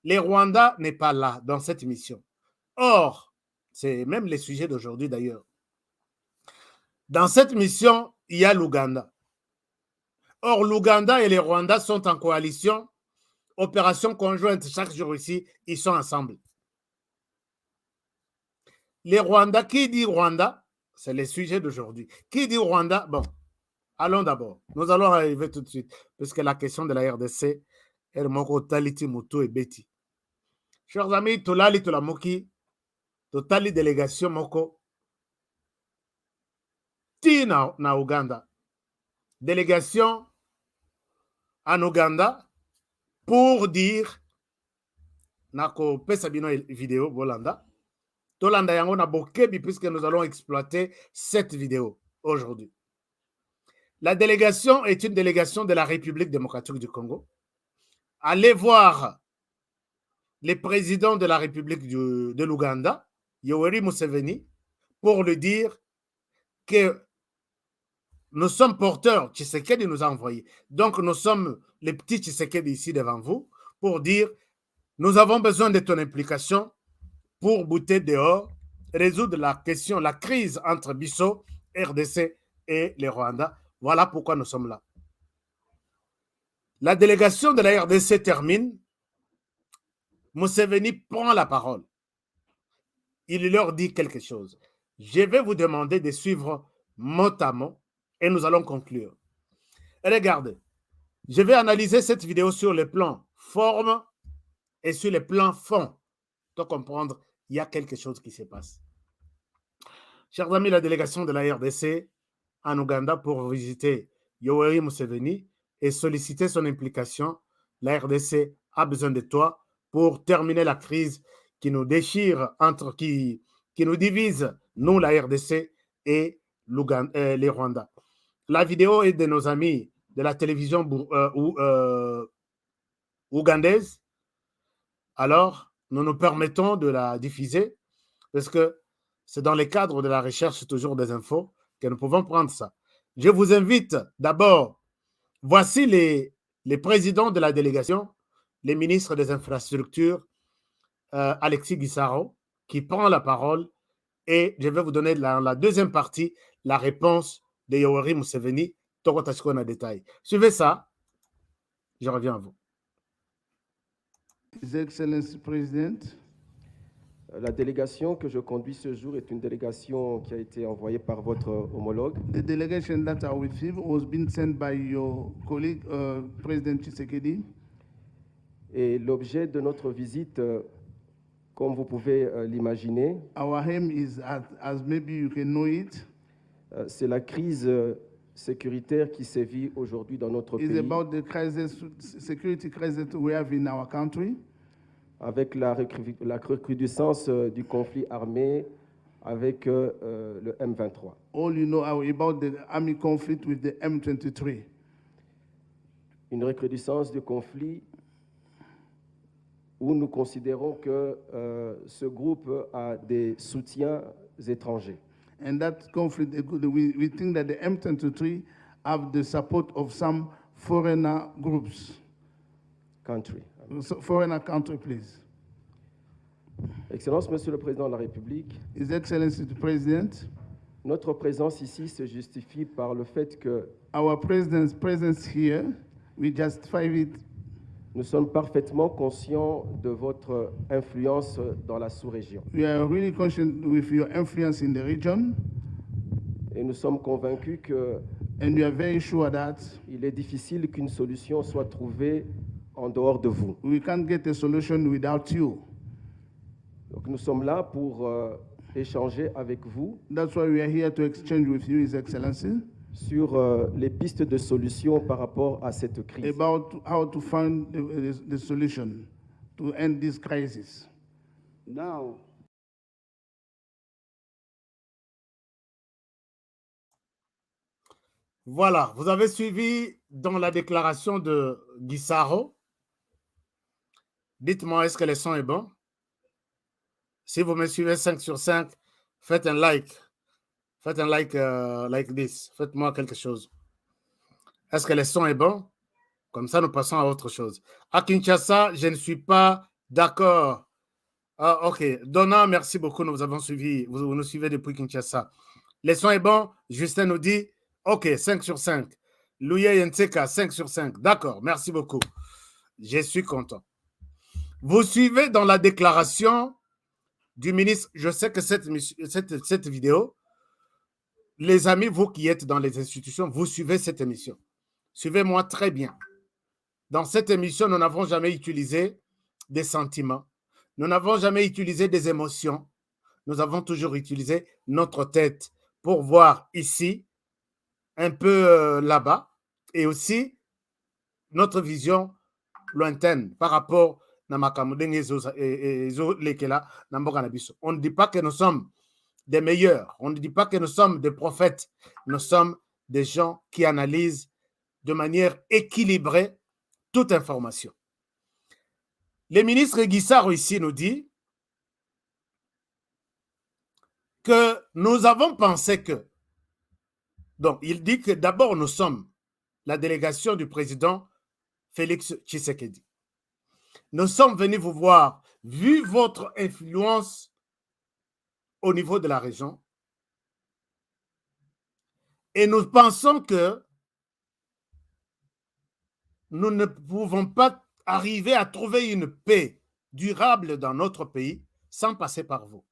les Rwandais n'est pas là dans cette mission. Or, c'est même le sujet d'aujourd'hui d'ailleurs. Dans cette mission, il y a l'Ouganda. Or, l'Ouganda et les Rwandais sont en coalition, opération conjointe chaque jour ici, ils sont ensemble. Les Rwandais, qui dit Rwanda, C'est le sujet d'aujourd'hui. Qui dit Rwanda? Bon, allons d'abord. Nous allons arriver tout de suite, puisque la question de la RDC est moko taliti mutu et beti. Chers amis, tolali tolamoki, totali délégation moko, ti na Uganda. Délégation en Ouganda pour dire nako pesa bino vidéo bolanda tolanda yango na bokebi puisque nous allons exploiter cette vidéo aujourd'hui. La délégation est une délégation de la République démocratique du Congo. Allez voir le président de la République de l'Ouganda, Yoweri Museveni, pour lui dire que nous sommes porteurs, Tshisekedi nous a envoyé. Donc nous sommes les petits Tshisekedi ici devant vous pour dire nous avons besoin de ton implication pour bouter dehors, résoudre la question, la crise entre Bissau, RDC et les Rwandais. Voilà pourquoi nous sommes là. La délégation de la RDC termine. Museveni prend la parole. Il leur dit quelque chose. Je vais vous demander de suivre mot à mot et nous allons conclure. Regardez, je vais analyser cette vidéo sur le plan forme et sur le plan fond. Pour comprendre, il y a quelque chose qui se passe. Chers amis, la délégation de la RDC en Ouganda pour visiter Yoweri Museveni et solliciter son implication. La RDC a besoin de toi pour terminer la crise qui nous déchire, qui nous divise, nous, la RDC et les Rwandais. La vidéo est de nos amis de la télévision ougandaise. Alors, nous nous permettons de la diffuser parce que c'est dans le cadre de la recherche toujours des infos que nous pouvons prendre ça. Je vous invite d'abord, voici les présidents de la délégation, les ministres des infrastructures, Alexis Gisaro, qui prend la parole et je vais vous donner dans la deuxième partie la réponse de Yoweri Museveni, Tokotashiko en détail. Suivez ça, je reviens à vous. His Excellency President, la délégation que je conduis ce jour est une délégation qui a été envoyée par votre homologue. The delegation that are with him was being sent by your colleague, President Tshisekedi. Et l'objet de notre visite, comme vous pouvez l'imaginer, our aim is, as maybe you can know it, c'est la crise sécuritaire qui sévit aujourd'hui dans notre pays. It's about the security crisis we have in our country. Avec la recrudescence du conflit armé avec le M23. All you know about the army conflict with the M23. Une recrudescence du conflit où nous considérons que ce groupe a des soutiens étrangers. And that conflict, we think that the M23 have the support of some foreigner groups. Foreigner country, please. Excellence, Monsieur le Président de la République. His Excellency the President. Notre présence ici se justifie par le fait que our President's presence here, we justify it. Nous sommes parfaitement conscients de votre influence dans la sous-région. We are really conscious with your influence in the region. Et nous sommes convaincus que and we are very sure that il est difficile qu'une solution soit trouvée en dehors de vous. We can't get a solution without you. Donc nous sommes là pour échanger avec vous. That's why we are here to exchange with you, His Excellency. Sur les pistes de solutions par rapport à cette crise. About how to find the solution to end this crisis. Now, voilà, vous avez suivi dans la déclaration de Gisaro. Dites-moi, est-ce que le son est bon? Si vous me suivez 5 sur 5, faites un like. Faites un like like this. Faites-moi quelque chose. Est-ce que le son est bon? Comme ça, nous passons à autre chose. À Kinshasa, je ne suis pas d'accord. Ah, ok. Donna, merci beaucoup. Nous vous avons suivi. Vous nous suivez depuis Kinshasa. Le son est bon. Justin nous dit, ok, 5 sur 5. Louye Yenseka, 5 sur 5. D'accord, merci beaucoup. Je suis content. Vous suivez dans la déclaration du ministre. Je sais que cette vidéo, les amis, vous qui êtes dans les institutions, vous suivez cette émission. Suivez-moi très bien. Dans cette émission, nous n'avons jamais utilisé des sentiments. Nous n'avons jamais utilisé des émotions. Nous avons toujours utilisé notre tête pour voir ici, un peu là-bas, et aussi notre vision lointaine par rapport à on ne dit pas que nous sommes des meilleurs, on ne dit pas que nous sommes des prophètes, nous sommes des gens qui analysent de manière équilibrée toute information. Le ministre Guissaro ici nous dit que nous avons pensé que, donc il dit que d'abord nous sommes la délégation du président Félix Tshisekedi. Nous sommes venus vous voir, vu votre influence au niveau de la région, et nous pensons que nous ne pouvons pas arriver à trouver une paix durable dans notre pays sans passer par vous.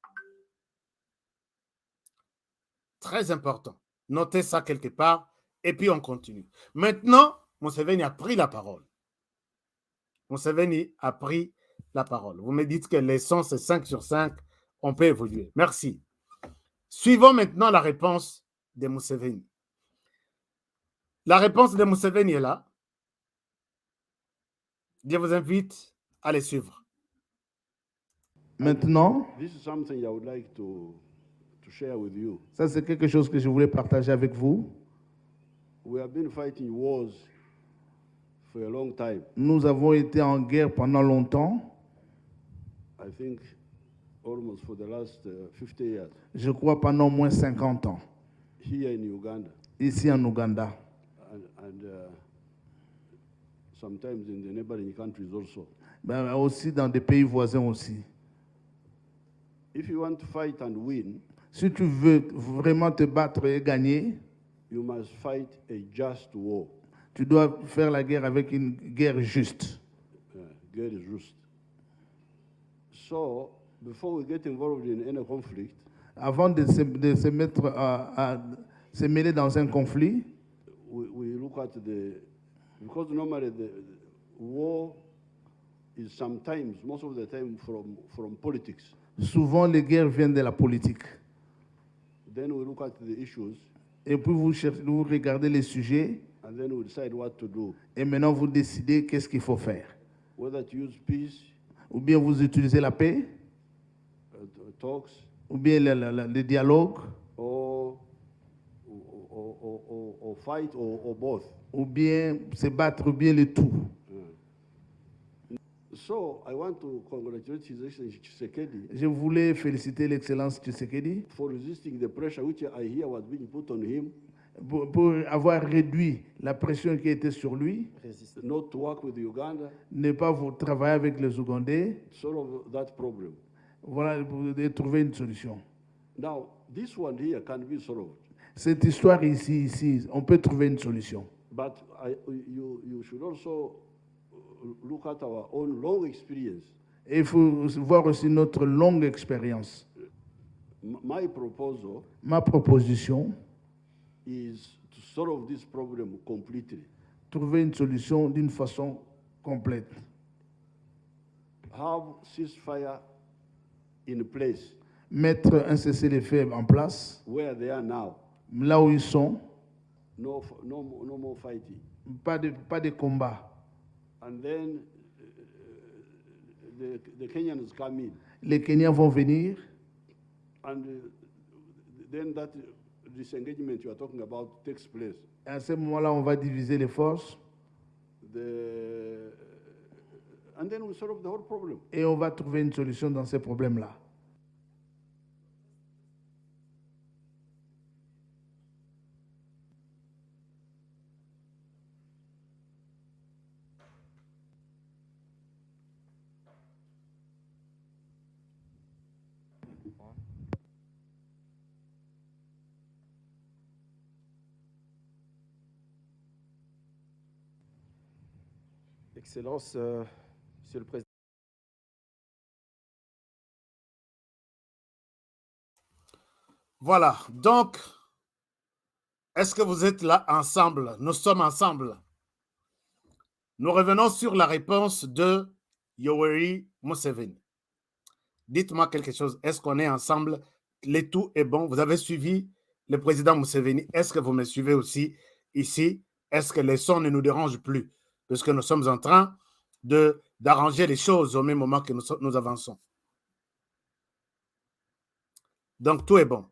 Très important. Notez ça quelque part et puis on continue. Maintenant, Museveni a pris la parole. Museveni a pris la parole. Vous me dites que les sons, c'est 5 sur 5. On peut évoluer. Merci. Suivons maintenant la réponse de Museveni. La réponse de Museveni est là. Je vous invite à les suivre. Maintenant, This is something I would like to share with you. ça c'est quelque chose que je voulais partager avec vous. We have been fighting wars for a long time. Nous avons été en guerre pendant longtemps. I think almost for the last 50 years. Je crois pendant au moins 50 ans. Here in Uganda. Ici en Ouganda. And sometimes in the neighboring countries also. Ben, aussi dans des pays voisins aussi. If you want to fight and win, si tu veux vraiment te battre et gagner, you must fight a just war. Tu dois faire la guerre avec une guerre juste. Guerre juste. So, before we get involved in any conflict, avant de se mettre à se mêler dans un conflit, we look at because normally the war is sometimes, most of the time, from politics. Souvent, les guerres viennent de la politique. Then we look at the issues. Et puis vous regardez les sujets. And then we decide what to do. Et maintenant, vous décidez qu'est-ce qu'il faut faire. Whether to use peace, ou bien vous utilisez la paix, talks, ou bien le dialogue, or fight, or both. Ou bien se battre, ou bien le tout. So, I want to congratulate His Excellency Tshisekedi. Je voulais féliciter l'Excellence Tshisekedi for resisting the pressure which I hear was being put on him. Pour avoir réduit la pression qui était sur lui. Not to work with Uganda. Ne pas travailler avec les Ougandais. Solve that problem. Voilà, pour trouver une solution. Now, this one here can be solved. Cette histoire ici, on peut trouver une solution. But you should also look at our own long experience. Et il faut voir aussi notre longue expérience. Ma proposition is to solve this problem completely. Trouver une solution d'une façon complète. Have ceasefire in place. Mettre un cessez-le-feu en place. Where they are now. Là où ils sont. No more fighting. Pas de combat. And then the Kenyans come in. Les Kenyans vont venir. And then that disengagement you are talking about takes place. À ce moment-là, on va diviser les forces. And then we solve the whole problem. Et on va trouver une solution dans ces problèmes-là. Excellence, Monsieur le Président. Voilà, donc Est-ce que vous êtes là ensemble? Nous sommes ensemble. Nous revenons sur la réponse de Yoweri Museveni. Dites-moi quelque chose. Est-ce qu'on est ensemble? Le tout est bon. Vous avez suivi le président Museveni. Est-ce que vous me suivez aussi ici? Est-ce que les sons ne nous dérangent plus? Parce que nous sommes en train d'arranger les choses au même moment que nous avançons. Donc, tout est bon.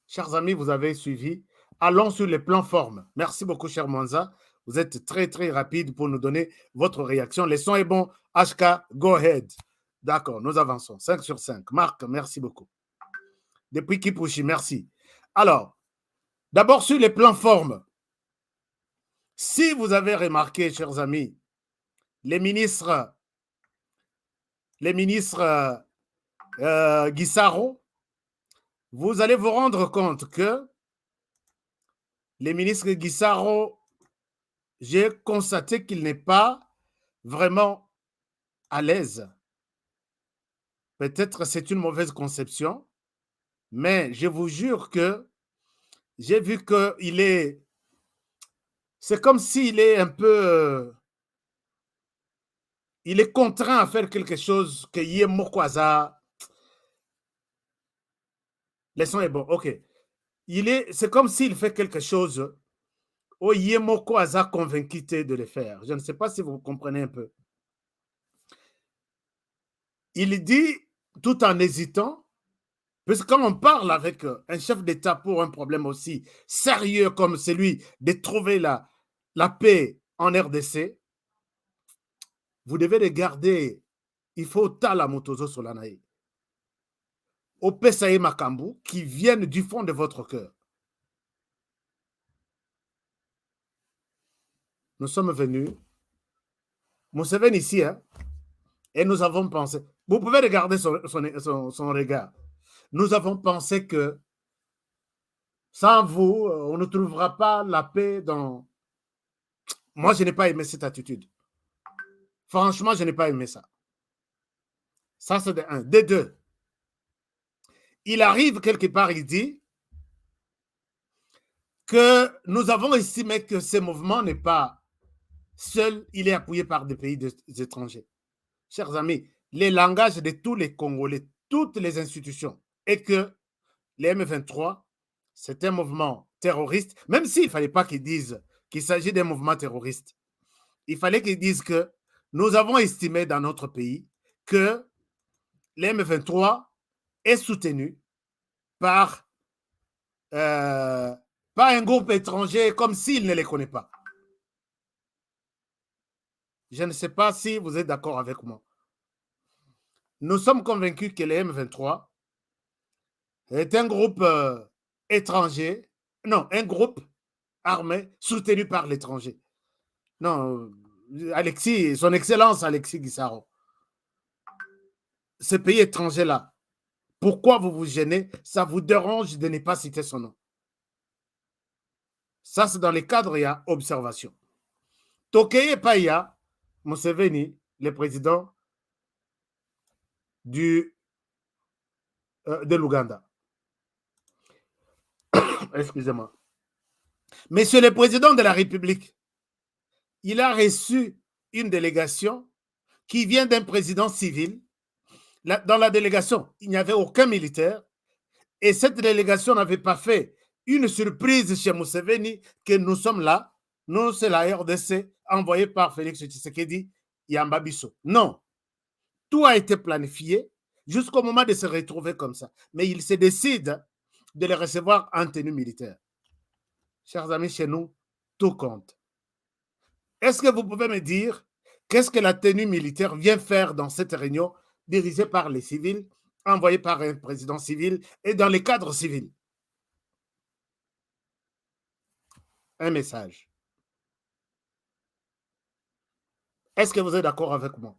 Chers amis, vous avez suivi. Allons sur les plans formes. Merci beaucoup, cher Mwanza. Vous êtes très, très rapide pour nous donner votre réaction. Le son est bon. HK, go ahead. D'accord, nous avançons. 5 sur 5. Marc, merci beaucoup. Depuis Kipushi, merci. Alors, d'abord sur les plans formes. Si vous avez remarqué, chers amis, les ministres Guissaro, vous allez vous rendre compte que les ministres Guissaro, j'ai constaté qu'il n'est pas vraiment à l'aise. Peut-être c'est une mauvaise conception, mais je vous jure que j'ai vu qu'il est... C'est comme s'il est un peu... il est contraint à faire quelque chose que Yemokwaza... Le son est bon, ok. C'est comme s'il fait quelque chose où Yemokwaza convaincu de le faire. Je ne sais pas si vous comprenez un peu. Il dit, tout en hésitant, parce que quand on parle avec un chef d'État pour un problème aussi sérieux comme celui de trouver la paix en RDC, vous devez regarder, il faut Tala Motozo Solanaï, au Pesaï Makambu, qui viennent du fond de votre cœur. Nous sommes venus, Museveni ici, hein, et nous avons pensé, vous pouvez regarder son regard. Nous avons pensé que sans vous, on ne trouvera pas la paix dans... Moi, je n'ai pas aimé cette attitude. Franchement, je n'ai pas aimé ça. Ça, c'est de un. De deux, il arrive quelque part, il dit que nous avons estimé que ce mouvement n'est pas seul, il est appuyé par des pays étrangers. Chers amis, les langages de tous les Congolais, toutes les institutions, et que les M23, c'est un mouvement terroriste, même s'il ne fallait pas qu'ils disent qu'il s'agit d'un mouvement terroriste. Il fallait qu'ils disent que nous avons estimé dans notre pays que les M23 est soutenu par un groupe étranger comme s'il ne les connaît pas. Je ne sais pas si vous êtes d'accord avec moi. Nous sommes convaincus que les M23 est un groupe étranger, non, un groupe armé soutenu par l'étranger. Non, Alexis, son Excellence Alexis Guissaro. Ce pays étranger-là, pourquoi vous vous gênez? Ça vous dérange de ne pas citer son nom. Ça, c'est dans les cadres, il y a observation. Tokeye Paya, Museveni, le président de l'Ouganda. Excusez-moi. Monsieur le président de la République, il a reçu une délégation qui vient d'un président civil. Dans la délégation, il n'y avait aucun militaire. Et cette délégation n'avait pas fait une surprise chez Museveni que nous sommes là. Nous, c'est la RDC envoyée par Félix Tshisekedi Yamba Bisso. Non. Tout a été planifié jusqu'au moment de se retrouver comme ça. Mais il se décide de les recevoir en tenue militaire. Chers amis, chez nous, tout compte. Est-ce que vous pouvez me dire qu'est-ce que la tenue militaire vient faire dans cette réunion dirigée par les civils, envoyée par un président civil et dans les cadres civils? Un message. Est-ce que vous êtes d'accord avec moi?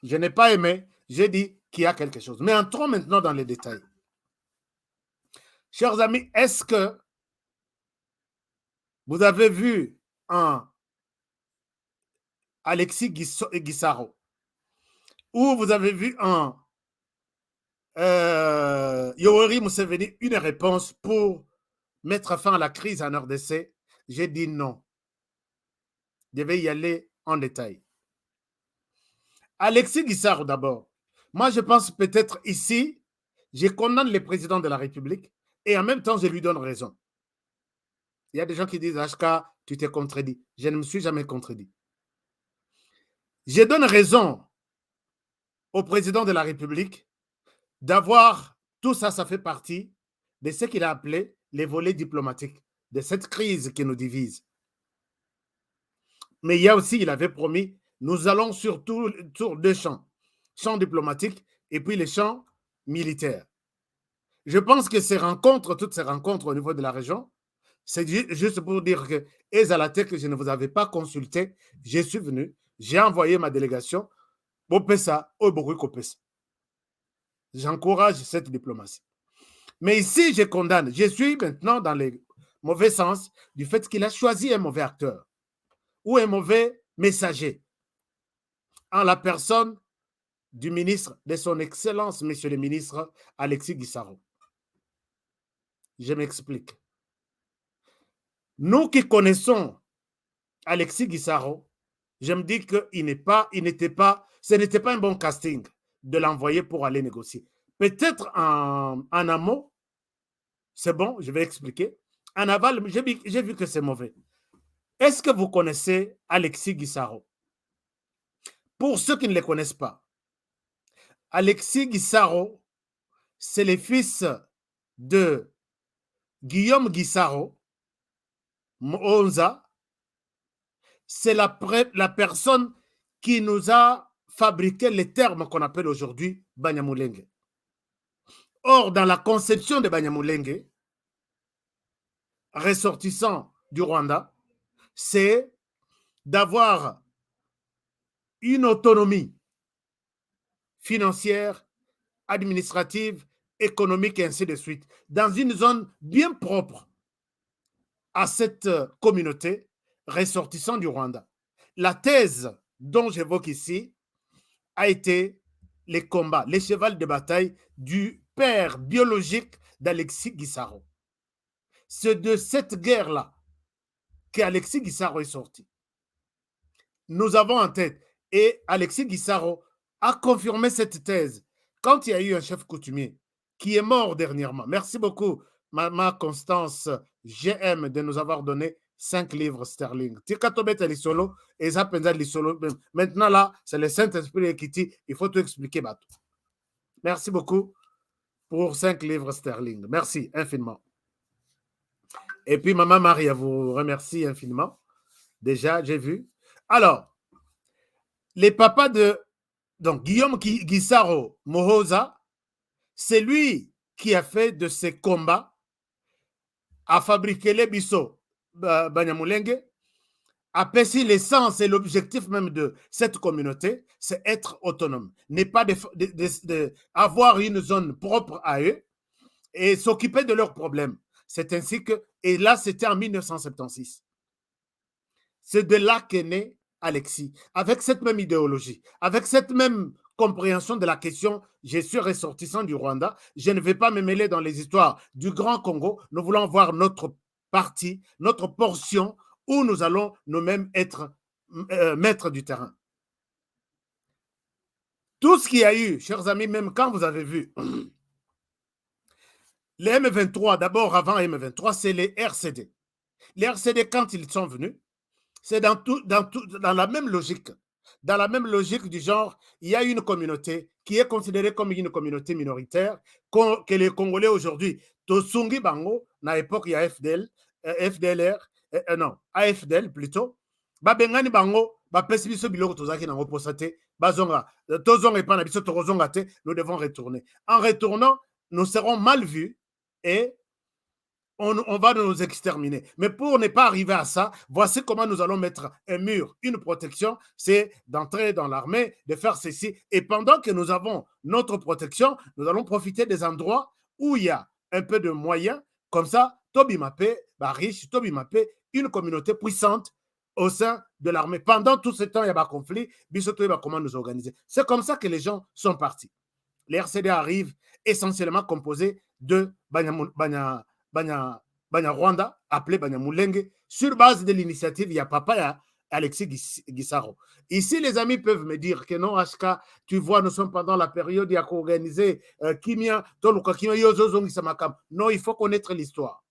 Je n'ai pas aimé, j'ai dit qu'il y a quelque chose. Mais entrons maintenant dans les détails. Chers amis, est-ce que vous avez vu un Alexis Guissaro ou vous avez vu un Yoweri Museveni une réponse pour mettre fin à la crise en RDC, j'ai dit non. Je vais y aller en détail. Alexis Guissaro d'abord. Moi, je pense peut-être ici, je condamne le président de la République et en même temps, je lui donne raison. Il y a des gens qui disent, HK, tu t'es contredit. Je ne me suis jamais contredit. Je donne raison au président de la République d'avoir, tout ça, ça fait partie de ce qu'il a appelé les volets diplomatiques, de cette crise qui nous divise. Mais il y a aussi, il avait promis, nous allons surtout sur deux champs, champ diplomatique et puis les champs militaires. Je pense que ces rencontres, toutes ces rencontres au niveau de la région, c'est juste pour dire que, que je ne vous avais pas consulté, je suis venu, j'ai envoyé ma délégation, j'encourage cette diplomatie. Mais ici, je condamne, je suis maintenant dans le mauvais sens du fait qu'il a choisi un mauvais acteur ou un mauvais messager en la personne du ministre de son Excellence, Monsieur le ministre Alexis Guissaro. Je m'explique. Nous qui connaissons Alexis Guissaro, je me dis que ce n'était pas un bon casting de l'envoyer pour aller négocier. Peut-être en amont, c'est bon, je vais expliquer. En aval, j'ai vu que c'est mauvais. Est-ce que vous connaissez Alexis Guissaro? Pour ceux qui ne le connaissent pas, Alexis Guissaro, c'est le fils de Guillaume Guissaro, Monza. C'est la personne qui nous a fabriqué les termes qu'on appelle aujourd'hui Banyamulenge. Or, dans la conception de Banyamulenge, ressortissant du Rwanda, c'est d'avoir une autonomie financière, administrative, économique et ainsi de suite, dans une zone bien propre à cette communauté ressortissant du Rwanda. La thèse dont j'évoque ici a été les combats, les chevals de bataille du père biologique d'Alexis Guissaro. C'est de cette guerre-là qu'Alexis Guissaro est sorti. Nous avons en tête, et Alexis Guissaro a confirmé cette thèse quand il y a eu un chef coutumier qui est mort dernièrement. Merci beaucoup, Maman Constance GM, de nous avoir donné 5 livres sterling. Maintenant, là, c'est le Saint-Esprit qui dit il faut tout expliquer. Merci beaucoup pour 5 livres sterling. Merci infiniment. Et puis, Maman Maria vous remercie infiniment. Déjà, j'ai vu. Alors, les papas de Guillaume Guissaro Mohoza, c'est lui qui a fait de ces combats à fabriquer les bissot Banyamulenge, a pesé l'essence et l'objectif même de cette communauté, c'est être autonome, n'est pas avoir une zone propre à eux et s'occuper de leurs problèmes. C'est ainsi que, et là c'était en 1976. C'est de là qu'est né Alexis, avec cette même idéologie, avec cette même compréhension de la question, je suis ressortissant du Rwanda, je ne vais pas me mêler dans les histoires du Grand Congo, nous voulons voir notre partie, notre portion, où nous allons nous-mêmes être maîtres du terrain. Tout ce qu'il y a eu, chers amis, même quand vous avez vu, les M23, d'abord avant M23, c'est les RCD. Les RCD, quand ils sont venus, c'est dans la même logique. Dans la même logique du genre, il y a une communauté qui est considérée comme une communauté minoritaire, que les Congolais aujourd'hui, Tosungi Bango, à l'époque, il y a FDLR, non, AFDL plutôt, Babengani Bango, Bapesibiso Biloko Tozaki Nango Posate, Bazonga, Tozong et Panabiso Torozongate, nous devons retourner. En retournant, nous serons mal vus et on va nous exterminer. Mais pour ne pas arriver à ça, voici comment nous allons mettre un mur, une protection, c'est d'entrer dans l'armée, de faire ceci. Et pendant que nous avons notre protection, nous allons profiter des endroits où il y a un peu de moyens. Comme ça, Tobi Mapé, riche, Tobi Mapé, une communauté puissante au sein de l'armée. Pendant tout ce temps, il y a un conflit, Bissoto va comment nous organiser. C'est comme ça que les gens sont partis. Les RCD arrivent essentiellement composés de Banya Rwanda, appelé Banya Mulenge, sur base de l'initiative, il y a papa, il y a Alexis Gisaro. Ici, les amis peuvent me dire que non, HK, tu vois, nous sommes pendant la période, il y a qu'à organiser Kimia, Toluka Kimia, Yozozong, Samakam. Non, il faut connaître l'histoire.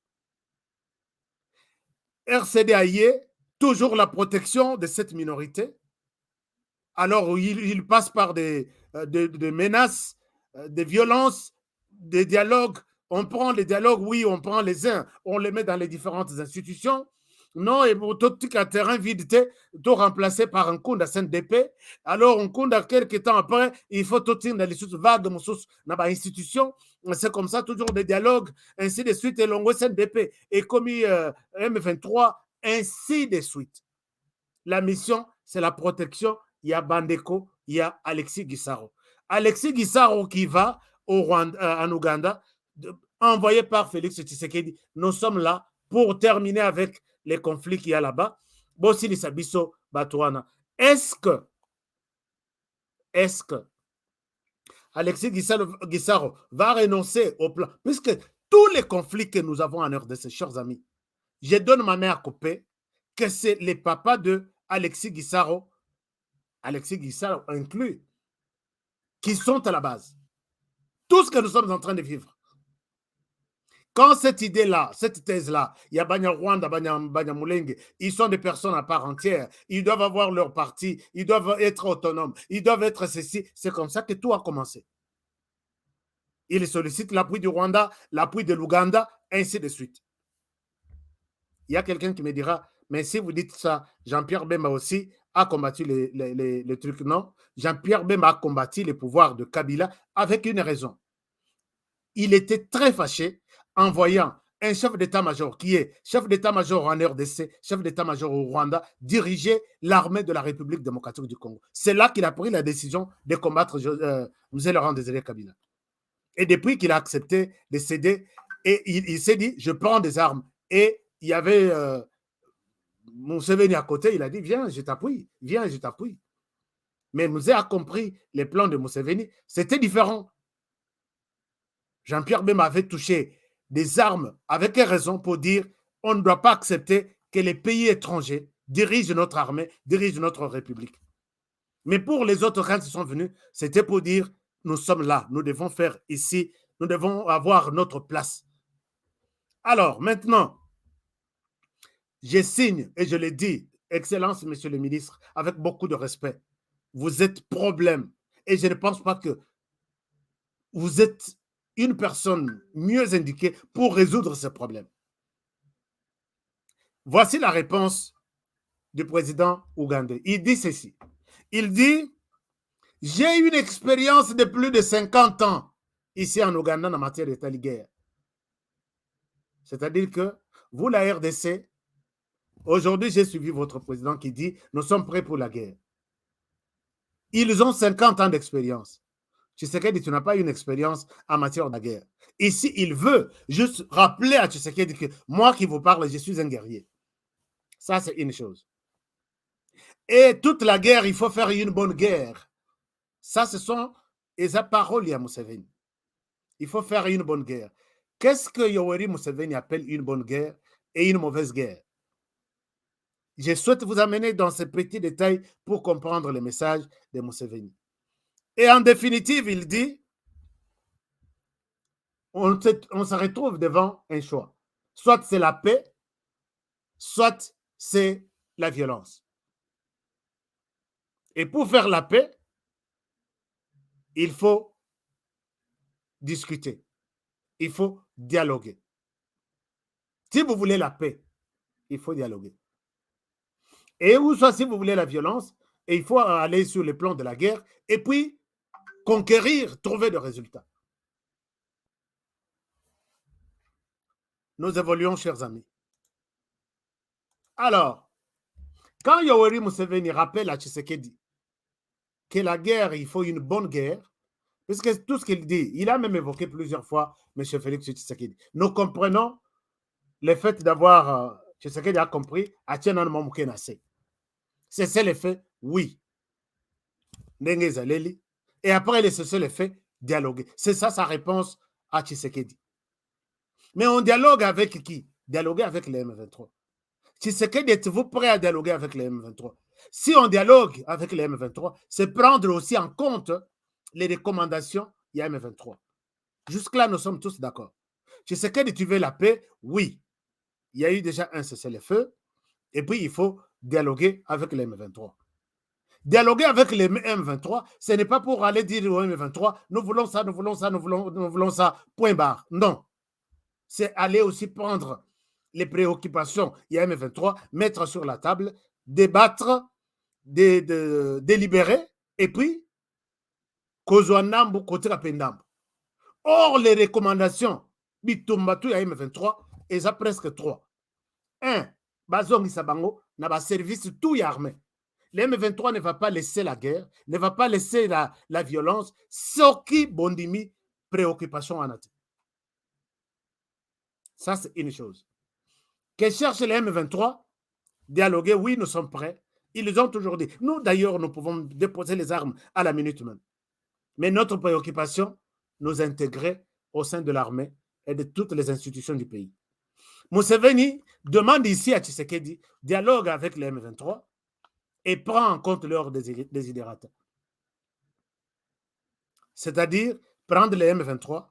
RCD toujours la protection de cette minorité. Alors, il passe par des menaces, des violences, des dialogues. On prend les dialogues, oui, on prend les uns, on les met dans les différentes institutions. Non, et pour tout terrain vide, tout remplacé par un compte à CNDP. Alors, un compte à quelques temps après, il faut tout dans les sources vagues, dans l'institution. C'est comme ça, toujours des dialogues, ainsi de suite, et l'on CNDP, et comme M23, ainsi de suite. La mission, c'est la protection. Il y a Bandeko, il y a Alexis Gisaro. Alexis Gisaro qui va au Rwanda, en Ouganda, envoyé par Félix Tshisekedi. Nous sommes là pour terminer avec les conflits qu'il y a là-bas. Bossili Sabiso Batouana. Est-ce que Alexis Gisaro va renoncer au plan? Puisque tous les conflits que nous avons en RDC, chers amis, je donne ma main à couper que c'est les papas de Alexis Gisaro inclus, qui sont à la base. Tout ce que nous sommes en train de vivre. Quand cette idée-là, cette thèse-là, il y a Banya Rwanda, Banya Mulenge, ils sont des personnes à part entière, ils doivent avoir leur parti, ils doivent être autonomes, ils doivent être ceci. C'est comme ça que tout a commencé. Ils sollicitent l'appui du Rwanda, l'appui de l'Ouganda, ainsi de suite. Il y a quelqu'un qui me dira, mais si vous dites ça, Jean-Pierre Bemba aussi a combattu les trucs. Non, Jean-Pierre Bemba a combattu les pouvoirs de Kabila avec une raison. Il était très fâché en voyant un chef d'état-major qui est chef d'état-major en RDC, chef d'état-major au Rwanda, diriger l'armée de la République démocratique du Congo. C'est là qu'il a pris la décision de combattre Mzee Laurent Désiré Kabila. Et depuis qu'il a accepté de céder, et il s'est dit, je prends des armes. Et il y avait Museveni à côté, il a dit, viens, je t'appuie, viens, je t'appuie. Mais Mzee a compris les plans de Museveni, c'était différent. Jean-Pierre Bemba avait touché des armes avec raison pour dire on ne doit pas accepter que les pays étrangers dirigent notre armée, dirigent notre république. Mais pour les autres, quand ils sont venus, c'était pour dire nous sommes là, nous devons faire ici, nous devons avoir notre place. Alors, maintenant, je signe et je le dis, Excellence, Monsieur le ministre, avec beaucoup de respect, vous êtes problème et je ne pense pas que vous êtes une personne mieux indiquée pour résoudre ce problème. Voici la réponse du président ougandais. Il dit ceci. Il dit, j'ai une expérience de plus de 50 ans ici en Ouganda en matière d'état de guerre. C'est-à-dire que vous, la RDC, aujourd'hui, j'ai suivi votre président qui dit, nous sommes prêts pour la guerre. Ils ont 50 ans d'expérience. Tshisekedi, tu n'as pas une expérience en matière de guerre. Ici, il veut juste rappeler à Tshisekedi que moi qui vous parle, je suis un guerrier. Ça, c'est une chose. Et toute la guerre, il faut faire une bonne guerre. Ça, ce sont les paroles à Museveni. Il faut faire une bonne guerre. Qu'est-ce que Yoweri Museveni appelle une bonne guerre et une mauvaise guerre? Je souhaite vous amener dans ces petits détails pour comprendre le message de Museveni. Et en définitive, il dit, on se retrouve devant un choix. Soit c'est la paix, soit c'est la violence. Et pour faire la paix, il faut discuter. Il faut dialoguer. Si vous voulez la paix, il faut dialoguer. Et ou soit si vous voulez la violence, et il faut aller sur le plan de la guerre, et puis conquérir, trouver des résultats. Nous évoluons, chers amis. Alors, quand Yoweri Museveni rappelle à Tshisekedi que la guerre, il faut une bonne guerre, parce que tout ce qu'il dit, il a même évoqué plusieurs fois M. Félix Tshisekedi. Nous comprenons le fait d'avoir, Tshisekedi a compris, Atianan Mamoukenase. C'est l'effet, oui. Et après, il cessé l'effet, dialoguer. C'est ça sa réponse à Tshisekedi. Mais on dialogue avec qui? dialoguer avec les M23. Tshisekedi, êtes-vous prêt à dialoguer avec les M23? Si on dialogue avec les M23, c'est prendre aussi en compte les recommandations du M23. Jusque-là, nous sommes tous d'accord. Tshisekedi, tu veux la paix? Oui. Il y a eu déjà un cessez-le-feu. Et puis, il faut dialoguer avec les M23. Dialoguer avec les M23, ce n'est pas pour aller dire aux M23, nous voulons ça, nous voulons ça, nous voulons ça, point barre. Non. C'est aller aussi prendre les préoccupations il y a M23, mettre sur la table, débattre, délibérer, et puis, or, les recommandations, Bitumbatu il y a M23, elles ont presque 3. 1. Bazong Isabango n'a pas service tout y armé. Le M23 ne va pas laisser la guerre, ne va pas laisser la violence, ce qui bondimi préoccupation en atte. Ça, c'est une chose. Que cherche les M23? Dialoguer, oui, nous sommes prêts. Ils ont toujours dit. Nous, d'ailleurs, nous pouvons déposer les armes à la minute même. Mais notre préoccupation, nous intégrer au sein de l'armée et de toutes les institutions du pays. Museveni demande ici à Tshisekedi dialogue avec les M23 et prend en compte leurs désidérata. C'est-à-dire prendre les M23,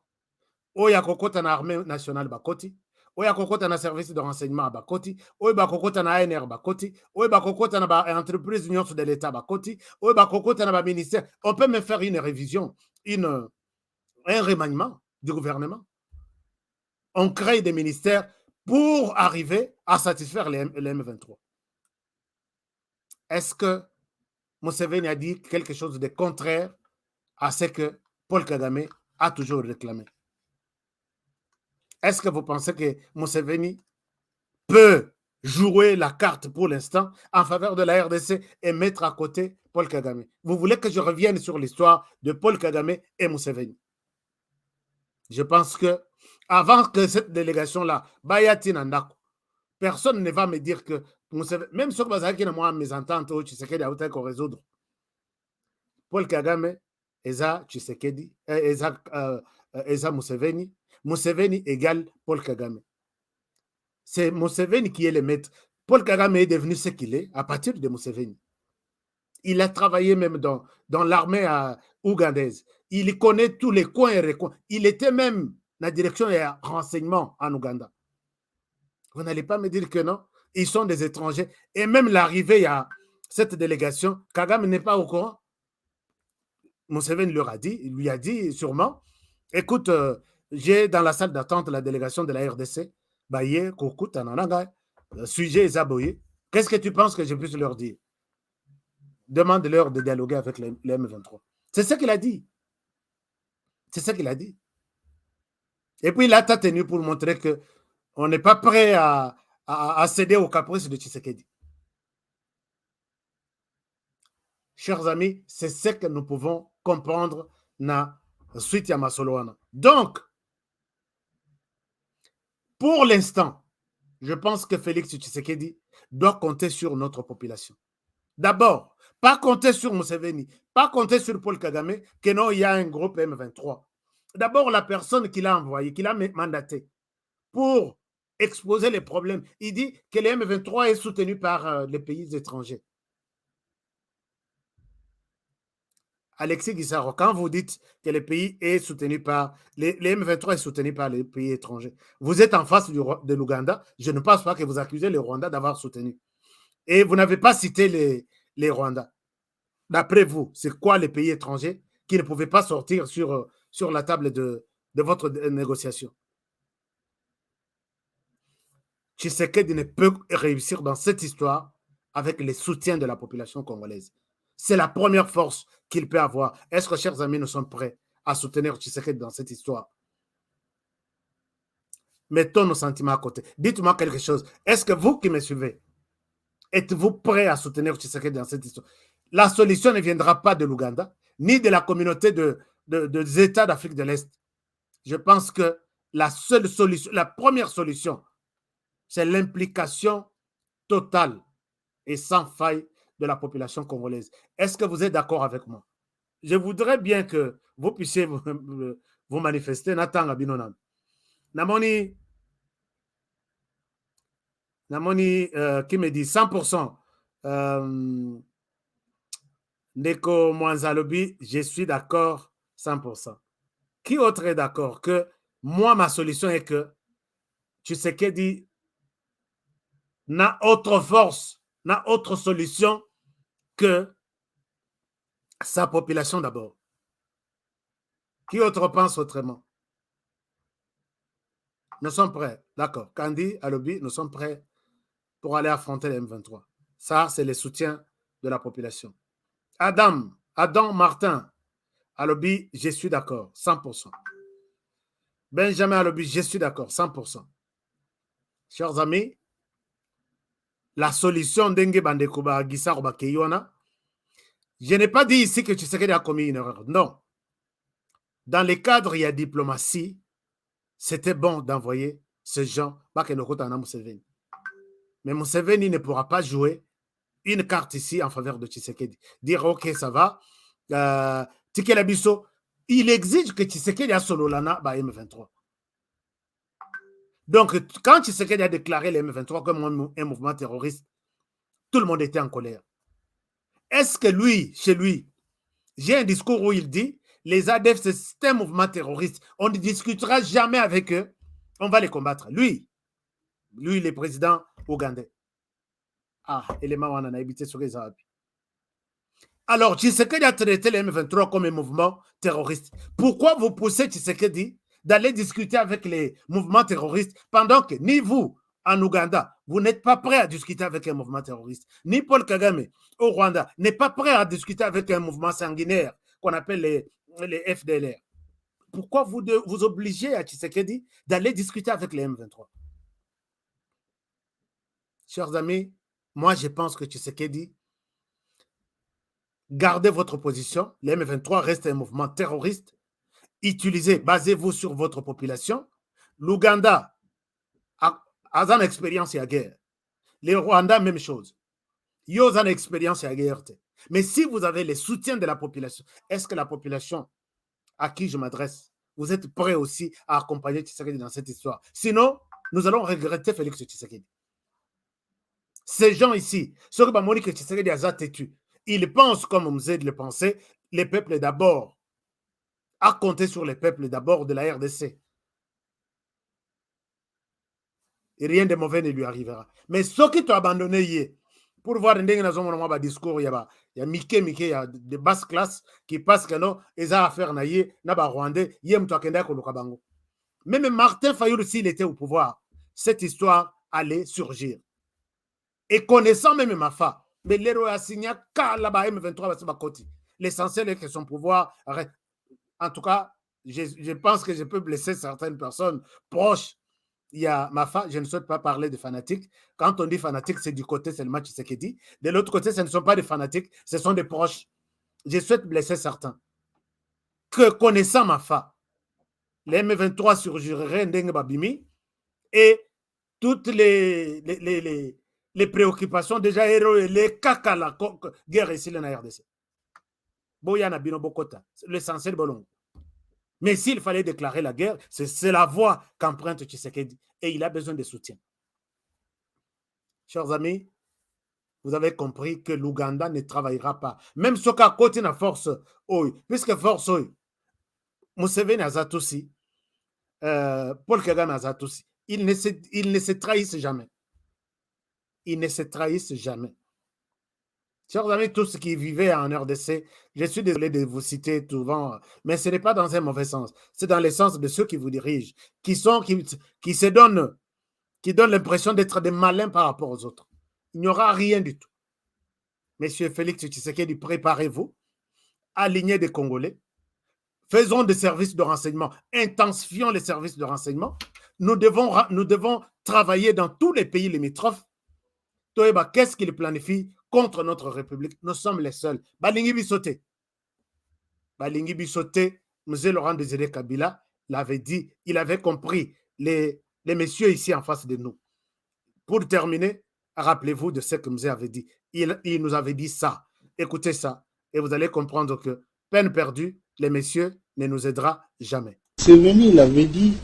Oya Kokota na armée nationale Bakoti, Oya Kokota na service de renseignement Bakoti, Oya Kokota na ANR Bakoti, Oya Kokota na entreprise union de l'État Bakoti, Oya Kokota na ministère. On peut même faire une révision, un remaniement du gouvernement. On crée des ministères pour arriver à satisfaire les M23. Est-ce que Museveni a dit quelque chose de contraire à ce que Paul Kagame a toujours réclamé? Est-ce que vous pensez que Museveni peut jouer la carte pour l'instant en faveur de la RDC et mettre à côté Paul Kagame? Vous voulez que je revienne sur l'histoire de Paul Kagame et Museveni? Je pense que avant que cette délégation-là, Bayati Nandako, personne ne va me dire que même sur Bazaki, moi, mes ententes, tu sais qu'il y a autant qu'on résoudre. Paul Kagame, Eza Tshisekedi, Eza Museveni, Museveni égale Paul Kagame. C'est Museveni qui est le maître. Paul Kagame est devenu ce qu'il est à partir de Museveni. Il a travaillé même dans l'armée ougandaise. Il connaît tous les coins et recoins. Il était même la direction des renseignements en Ouganda. Vous n'allez pas me dire que non. Ils sont des étrangers. Et même l'arrivée à cette délégation, Kagame n'est pas au courant. Museveni lui a dit sûrement, écoute, j'ai dans la salle d'attente la délégation de la RDC, Baye, Koukut, Ananaga, sujet Zaboye. Qu'est-ce que tu penses que je puisse leur dire? Demande-leur de dialoguer avec les M23. C'est ce qu'il a dit. C'est ce qu'il a dit. Et puis, il a tenu pour montrer qu'on n'est pas prêt à céder aux caprices de Tshisekedi. Chers amis, c'est ce que nous pouvons comprendre dans suite à Masoloana. Donc, pour l'instant, je pense que Félix Tshisekedi doit compter sur notre population. D'abord, pas compter sur Museveni, pas compter sur Paul Kagame, que non, il y a un groupe M23. D'abord, la personne qu'il a envoyée, qu'il a mandaté pour exposer les problèmes, il dit que les M23 est soutenu par les pays étrangers. Alexis Guissaro, quand vous dites que le pays est soutenu par les M23 est soutenu par les pays étrangers, vous êtes en face de l'Ouganda. Je ne pense pas que vous accusez le Rwanda d'avoir soutenu. Et vous n'avez pas cité les Rwandais. D'après vous, c'est quoi les pays étrangers qui ne pouvaient pas sortir sur la table de votre négociation? Tshisekedi ne peut réussir dans cette histoire avec les soutiens de la population congolaise. C'est la première force qu'il peut avoir. Est-ce que, chers amis, nous sommes prêts à soutenir Tshisekedi dans cette histoire? Mettons nos sentiments à côté. Dites-moi quelque chose. Est-ce que vous qui me suivez, êtes-vous prêts à soutenir Tshisekedi dans cette histoire? La solution ne viendra pas de l'Ouganda, ni de la communauté des États d'Afrique de l'Est. Je pense que la première solution, c'est l'implication totale et sans faille de la population congolaise. Est-ce que vous êtes d'accord avec moi? Je voudrais bien que vous puissiez vous manifester. Nathan Abinonam. Namoni Namoni qui me dit 100%. Ndeko Mwanzalobi, je suis d'accord 100%. Qui autre est d'accord que moi, ma solution est que Tshisekedi n'a autre force, n'a autre solution que sa population d'abord. Qui autre pense autrement? Nous sommes prêts, d'accord. Kandi, Alobi, nous sommes prêts pour aller affronter les M23. Ça, c'est le soutien de la population. Adam Martin, Alobi, je suis d'accord, 100%. Benjamin Alobi, je suis d'accord, 100%. Chers amis, la solution d'Enge Bandekuba Gissaroba Keyona, je n'ai pas dit ici que Tshisekedi a commis une erreur. Non. Dans les cadres, il y a diplomatie. C'était bon d'envoyer ce gens Bakenokota Museveni. Mais Museveni ne pourra pas jouer une carte ici en faveur de Tshisekedi. Dire, ok, ça va. Tikela Bisso, il exige que Tshisekedi a solo lana M23. Donc, quand Tshisekedi a déclaré les M23 comme un mouvement terroriste, tout le monde était en colère. Est-ce que lui, chez lui, j'ai un discours où il dit les ADF, c'est un mouvement terroriste. On ne discutera jamais avec eux. On va les combattre. Lui, le président ougandais. Ah, élément, on en a habité sur les Arabes. Alors, Tshisekedi a traité les M23 comme un mouvement terroriste. Pourquoi vous poussez Tshisekedi d'aller discuter avec les mouvements terroristes pendant que ni vous, en Ouganda, vous n'êtes pas prêt à discuter avec un mouvement terroriste, ni Paul Kagame au Rwanda n'est pas prêt à discuter avec un mouvement sanguinaire qu'on appelle les FDLR. Pourquoi vous obligez à Tshisekedi d'aller discuter avec les M23? Chers amis, moi je pense que Tshisekedi, gardez votre position. Les M23 restent un mouvement terroriste. Utilisez, basez-vous sur votre population. L'Ouganda a une expérience à guerre. Les Rwandais, même chose. Ils ont une expérience à guerre. Mais si vous avez le soutien de la population, est-ce que la population à qui je m'adresse, vous êtes prêts aussi à accompagner Tshisekedi dans cette histoire? Sinon, nous allons regretter Félix Tshisekedi. Ces gens ici, ceux qui ont dit que Tshisekedi a têtu, ils pensent comme Mzed le pensait, les peuples d'abord, à compter sur les peuples d'abord de la RDC. Et rien de mauvais ne lui arrivera. Mais ceux qui t'ont abandonné hier, pour voir un discours, il y a Mike, il y a de basse classe qui passent que non, ils ont affaire à hier, n'a Rwandais, même Martin Fayulu, s'il était au pouvoir, cette histoire allait surgir. Et connaissant même Mafa, mais l'héros a signé là-bas M23, l'essentiel est que son pouvoir arrête. En tout cas, je pense que je peux blesser certaines personnes proches. Il y a Mafa, je ne souhaite pas parler de fanatiques. Quand on dit fanatiques, c'est du côté seulement Tshisekedi. De l'autre côté, ce ne sont pas des fanatiques, ce sont des proches. Je souhaite blesser certains. Que connaissant Mafa, les M23 surgiraient Ndenge Babimi et toutes les préoccupations déjà héroïques, les caca la guerre ici dans la RDC. Boyana Bino Bokota, l'essentiel Bolongo. Mais s'il fallait déclarer la guerre, c'est la voie qu'emprunte Tshisekedi et il a besoin de soutien. Chers amis, vous avez compris que l'Ouganda ne travaillera pas. Même ce qu'à côté de force, puisque force, Museveni Azatoussi, Paul Kagame Azatoussi, ils ne se trahissent jamais. Ils ne se trahissent jamais. Chers amis, tous ceux qui vivaient en RDC, je suis désolé de vous citer souvent, mais ce n'est pas dans un mauvais sens. C'est dans le sens de ceux qui vous dirigent, qui donnent l'impression d'être des malins par rapport aux autres. Il n'y aura rien du tout. Monsieur Félix Tshisekedi, préparez-vous, alignez des Congolais, faisons des services de renseignement, intensifions les services de renseignement. Nous devons travailler dans tous les pays limitrophes. Toeba, qu'est-ce qu'il planifie contre notre République? Nous sommes les seuls. Balingi Bissoté, M. Laurent Désiré Kabila l'avait dit, il avait compris les messieurs ici en face de nous. Pour terminer, rappelez-vous de ce que M. avait dit. Il nous avait dit ça. Écoutez ça et vous allez comprendre que peine perdue, les messieurs ne nous aidera jamais. Museveni, il avait dit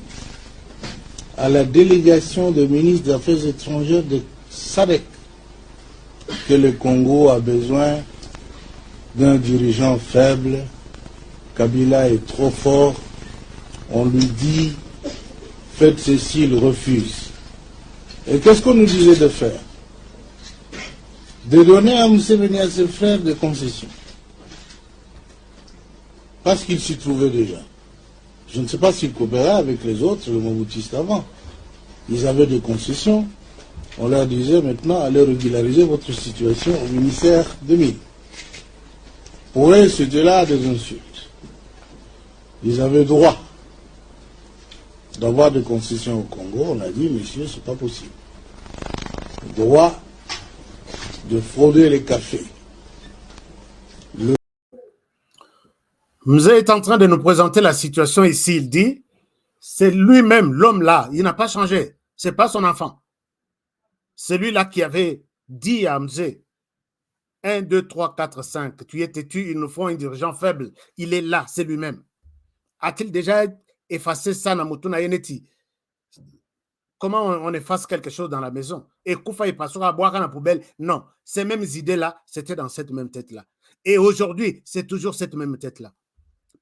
à la délégation de ministres des Affaires étrangères de SADC que le Congo a besoin d'un dirigeant faible. Kabila est trop fort. On lui dit, faites ceci, il refuse. Et qu'est-ce qu'on nous disait de faire? De donner à Museveni et à ses frères des concessions. Parce qu'il s'y trouvait déjà. Je ne sais pas s'ils coopéraient avec les autres, les Mobutistes avant. Ils avaient des concessions. On leur disait maintenant, allez régulariser votre situation au ministère des Mines. Pour eux, c'était là des insultes. Ils avaient droit d'avoir des concessions au Congo. On a dit, messieurs, c'est pas possible. Droit de frauder les cafés. Mzee est en train de nous présenter la situation ici. Il dit, c'est lui-même, l'homme là, il n'a pas changé. C'est pas son enfant. Celui-là qui avait dit à Mzee, 1, 2, 3, 4, 5, tu es têtu, il nous faut un dirigeant faible. Il est là, c'est lui-même. A-t-il déjà effacé ça dans Mutuna Yeneti? Comment on efface quelque chose dans la maison? Et Koufa et Passora à boire dans la poubelle? Non, ces mêmes idées-là, c'était dans cette même tête-là. Et aujourd'hui, c'est toujours cette même tête-là.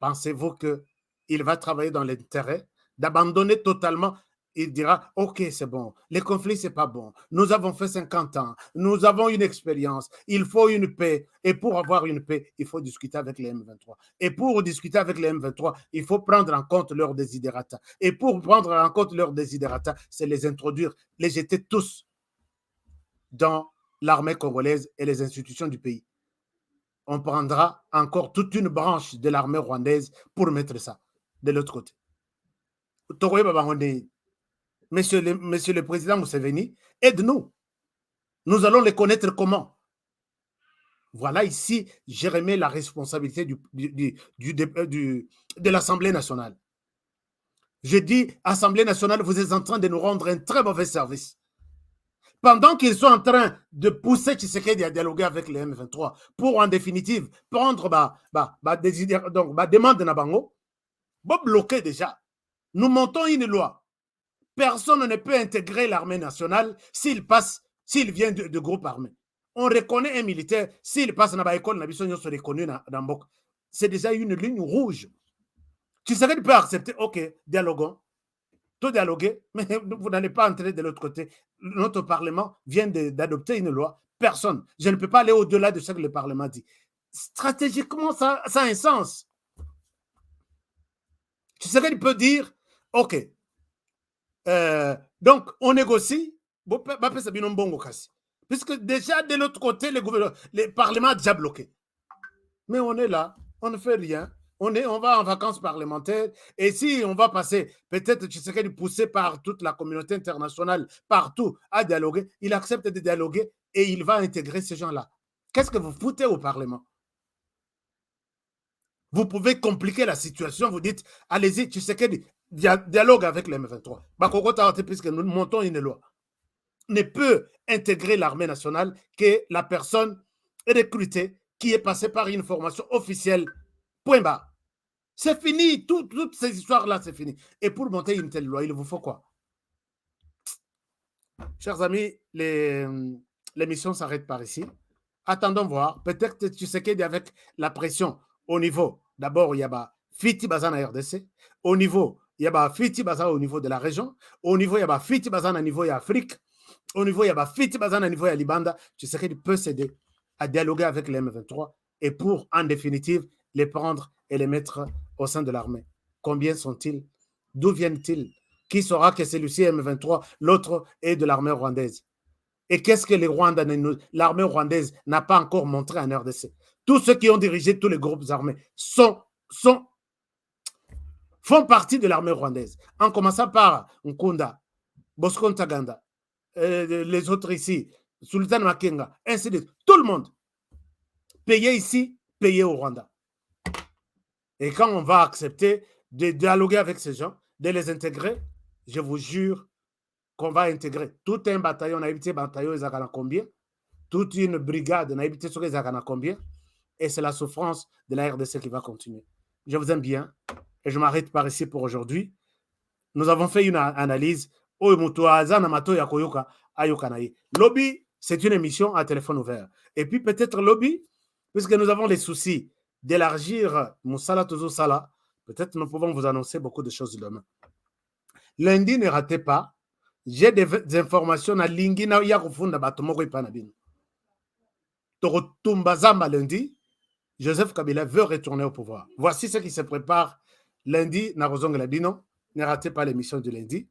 Pensez-vous qu'il va travailler dans l'intérêt d'abandonner totalement? Il dira, ok, c'est bon, les conflits, c'est pas bon. Nous avons fait 50 ans, nous avons une expérience, il faut une paix. Et pour avoir une paix, il faut discuter avec les M23. Et pour discuter avec les M23, il faut prendre en compte leurs désidérata. Et pour prendre en compte leurs désidérata, c'est les introduire, les jeter tous dans l'armée congolaise et les institutions du pays. On prendra encore toute une branche de l'armée rwandaise pour mettre ça de l'autre côté. Monsieur le Président Museveni, aide-nous. Nous allons les connaître comment? Voilà ici, je remets la responsabilité de l'Assemblée nationale. Je dis, Assemblée nationale, vous êtes en train de nous rendre un très mauvais service. Pendant qu'ils sont en train de pousser Tshisekedi à dialoguer avec les M23 pour, en définitive, prendre demande na bango, bloquer déjà. Nous montons une loi. Personne ne peut intégrer l'armée nationale s'il vient de groupe armé. On reconnaît un militaire s'il passe dans l'école, c'est déjà une ligne rouge. Tshisekedi peut accepter, ok, dialoguons. Tout dialoguer, mais vous n'allez pas entrer de l'autre côté. Notre Parlement vient d'adopter une loi. Personne. Je ne peux pas aller au-delà de ce que le Parlement dit. Stratégiquement, ça a un sens. Tshisekedi peut dire, ok, donc on négocie, puisque déjà de l'autre côté, le Parlement a déjà bloqué. Mais on est là, on ne fait rien. On va en vacances parlementaires et si on va passer, peut-être Tshisekedi poussé par toute la communauté internationale, partout à dialoguer, il accepte de dialoguer et il va intégrer ces gens-là. Qu'est-ce que vous foutez au Parlement? Vous pouvez compliquer la situation, vous dites, allez-y, Tshisekedi, dialogue avec les M23. Puisque nous montons une loi, ne peut intégrer l'armée nationale que la personne recrutée qui est passée par une formation officielle. Point barre. C'est fini. Toutes ces histoires-là, c'est fini. Et pour monter une telle loi, il vous faut quoi? Chers amis, l'émission s'arrête par ici. Attendons voir. Peut-être tu sais qu'avec la pression au niveau, d'abord, il y a Fiti Bazan à RDC. Au niveau, il y a Fiti Bazan au niveau de la région. Au niveau, il y a Fiti Bazan au niveau de l'Afrique. Au niveau, il y a Fiti Bazan au niveau de Libanda. Tu sais qu'il peut s'aider à dialoguer avec les M23 et pour, en définitive, les prendre et les mettre au sein de l'armée. Combien sont-ils? D'où viennent-ils? Qui saura que celui-ci est M23, l'autre est de l'armée rwandaise? Et qu'est-ce que l'armée rwandaise n'a pas encore montré en RDC? Tous ceux qui ont dirigé tous les groupes armés font partie de l'armée rwandaise. En commençant par Nkunda, Bosco Ntaganda, les autres ici, Sultan Makenga, ainsi de suite. Tout le monde payé ici, payé au Rwanda. Et quand on va accepter de dialoguer avec ces gens, de les intégrer, je vous jure qu'on va intégrer tout un bataillon, on a évité bataillon, ils ont combien? Toute une brigade, on a évité ce qu'ils ont combien? Et c'est la souffrance de la RDC qui va continuer. Je vous aime bien et je m'arrête par ici pour aujourd'hui. Nous avons fait une analyse. Ayokanaye. Lobby, c'est une émission à téléphone ouvert. Et puis peut-être Lobby, puisque nous avons les soucis d'élargir Moussala Tozo Sala, peut-être nous pouvons vous annoncer beaucoup de choses demain. Lundi, ne ratez pas, j'ai des informations à Lingina Yakufunda Batomoko Ipanabin. Torotumbazamba lundi, Joseph Kabila veut retourner au pouvoir. Voici ce qui se prépare lundi, Narozong Labino. Ne ratez pas l'émission de lundi.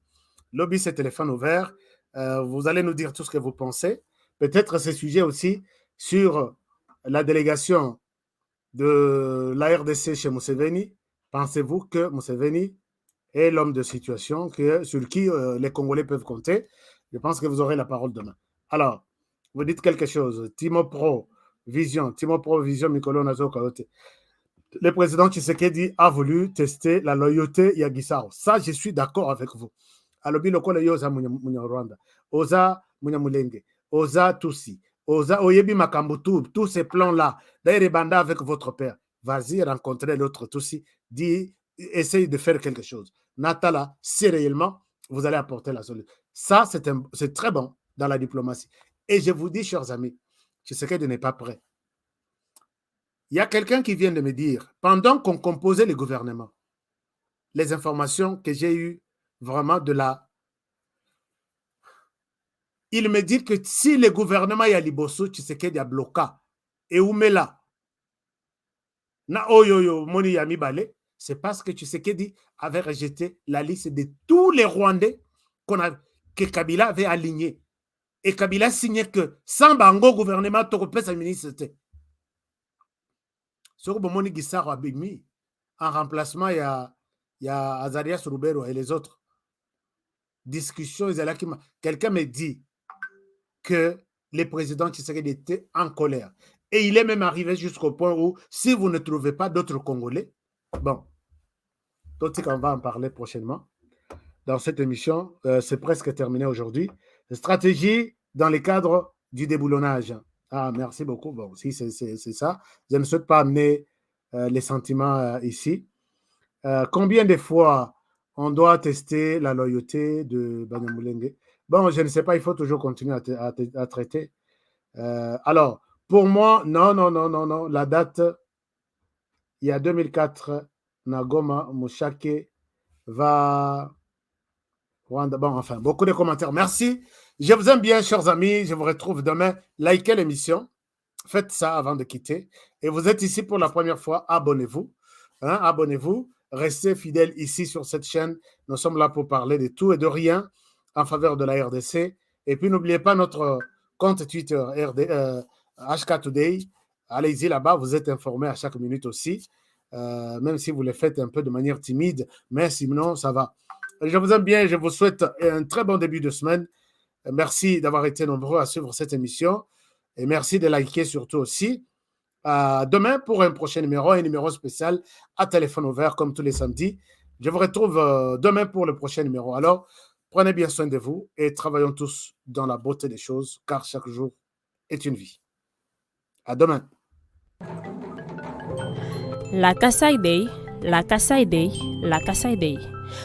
Lobby, c'est téléphone ouvert. Vous allez nous dire tout ce que vous pensez. Peut-être ce sujet aussi sur la délégation de la RDC chez Museveni. Pensez-vous que Museveni est l'homme de situation sur qui les Congolais peuvent compter? Je pense que vous aurez la parole demain. Alors, vous dites quelque chose. Timo Pro Vision, Mikolo Nazo Kaote. Le président Tshisekedi a voulu tester la loyauté Yagisao. Ça, je suis d'accord avec vous. Alobi lokole yoza munya Rwanda, oza munya Mulenge, oza Tutsi, oza Oyebi Makambutu, tous ces plans-là. D'ailleurs, Banda avec votre père. Vas-y rencontrer l'autre Tutsi, dis, essaye de faire quelque chose. Natala, si réellement vous allez apporter la solution. Ça, c'est très bon dans la diplomatie. Et je vous dis, chers amis, Tshisekedi n'est pas prêt. Il y a quelqu'un qui vient de me dire, pendant qu'on composait le gouvernement, les informations que j'ai eues vraiment de la... Il me dit que si le gouvernement y a liboso, Tshisekedi a bloqué. Et où met là? Na oyoyo moni yami balé, c'est parce que Tshisekedi avait rejeté la liste de tous les Rwandais que Kabila avait alignés. Et Kabila signait que sans bango gouvernement, tu repères sa ministre. Sur Bomoni Gisaro Abimi, en remplacement, il y a Azarias Rubero et les autres. Discussion, quelqu'un me dit que le président Tshisekedi était en colère. Et il est même arrivé jusqu'au point où, si vous ne trouvez pas d'autres Congolais, bon, donc on va en parler prochainement dans cette émission. C'est presque terminé aujourd'hui. Stratégie dans le cadre du déboulonnage. Ah, merci beaucoup. Bon, si c'est ça. Je ne souhaite pas amener les sentiments ici. Combien de fois on doit tester la loyauté de Banyamulenge? Bon, je ne sais pas, il faut toujours continuer à traiter. Alors, pour moi, non. La date, il y a 2004, Nagoma Mouchake va... Bon, enfin, beaucoup de commentaires. Merci. Je vous aime bien, chers amis. Je vous retrouve demain. Likez l'émission. Faites ça avant de quitter. Et vous êtes ici pour la première fois. Abonnez-vous. Abonnez-vous. Restez fidèles ici sur cette chaîne. Nous sommes là pour parler de tout et de rien en faveur de la RDC. Et puis, n'oubliez pas notre compte Twitter HK Today. Allez-y là-bas. Vous êtes informés à chaque minute aussi. Même si vous le faites un peu de manière timide. Mais sinon, ça va. Je vous aime bien, je vous souhaite un très bon début de semaine. Merci d'avoir été nombreux à suivre cette émission et merci de liker surtout aussi. Demain pour un prochain numéro, un numéro spécial à téléphone ouvert comme tous les samedis. Je vous retrouve demain pour le prochain numéro. Alors, prenez bien soin de vous et travaillons tous dans la beauté des choses car chaque jour est une vie. À demain. La Kasai Day, la Kasai Day, la Kasai Day.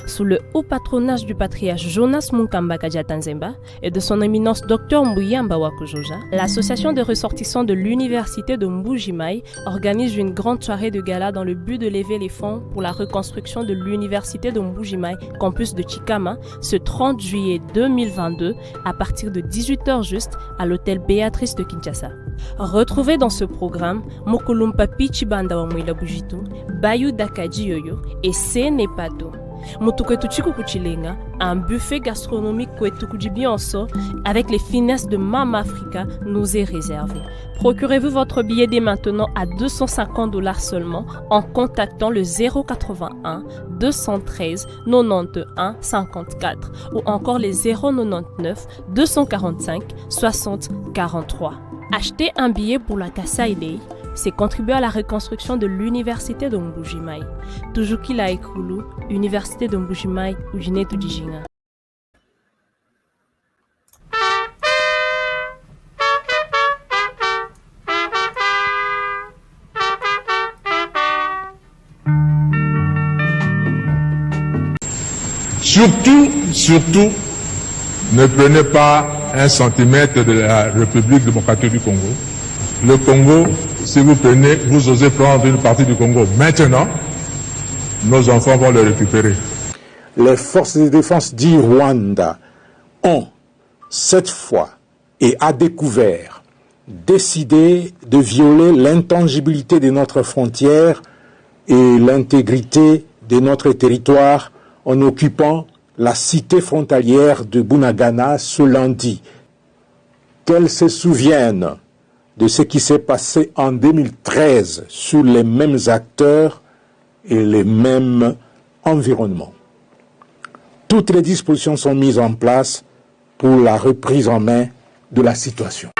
Sous le haut patronage du patriarche Jonas Munkamba Kadiatanzemba et de son éminence Dr Mbuyamba Wakujoja, l'association des ressortissants de l'université de Mbuji-Mayi organise une grande soirée de gala dans le but de lever les fonds pour la reconstruction de l'université de Mbuji-Mayi, campus de Chikama, ce 30 juillet 2022 à partir de 18h juste à l'hôtel Béatrice de Kinshasa. Retrouvez dans ce programme Mokolumpa Pichibanda wa Mwila Bujitu, Bayu Dakaji Yoyo et Senepato. Mutukwetu Chiku Kuchilenga, un buffet gastronomique Kwetu Kujibionso avec les finesses de Mama Africa nous est réservé. Procurez-vous votre billet dès maintenant à $250 seulement en contactant le 081 213 91 54 ou encore les 099 245 60 43. Achetez un billet pour la Kasai Day, c'est contribuer à la reconstruction de l'université de Mbuji-Mayi. Tujuki la Ekulu, université de Mbuji-Mayi, Ujine Tujijinga. Surtout, ne prenez pas 1 centimètre de la République démocratique du Congo. Le Congo, si vous prenez, vous osez prendre une partie du Congo maintenant, nos enfants vont le récupérer. Les forces de défense du Rwanda ont, cette fois et à découvert, décidé de violer l'intangibilité de notre frontière et l'intégrité de notre territoire en occupant la cité frontalière de Bunagana ce lundi. Qu'elles se souviennent de ce qui s'est passé en 2013 sous les mêmes acteurs et les mêmes environnements. Toutes les dispositions sont mises en place pour la reprise en main de la situation.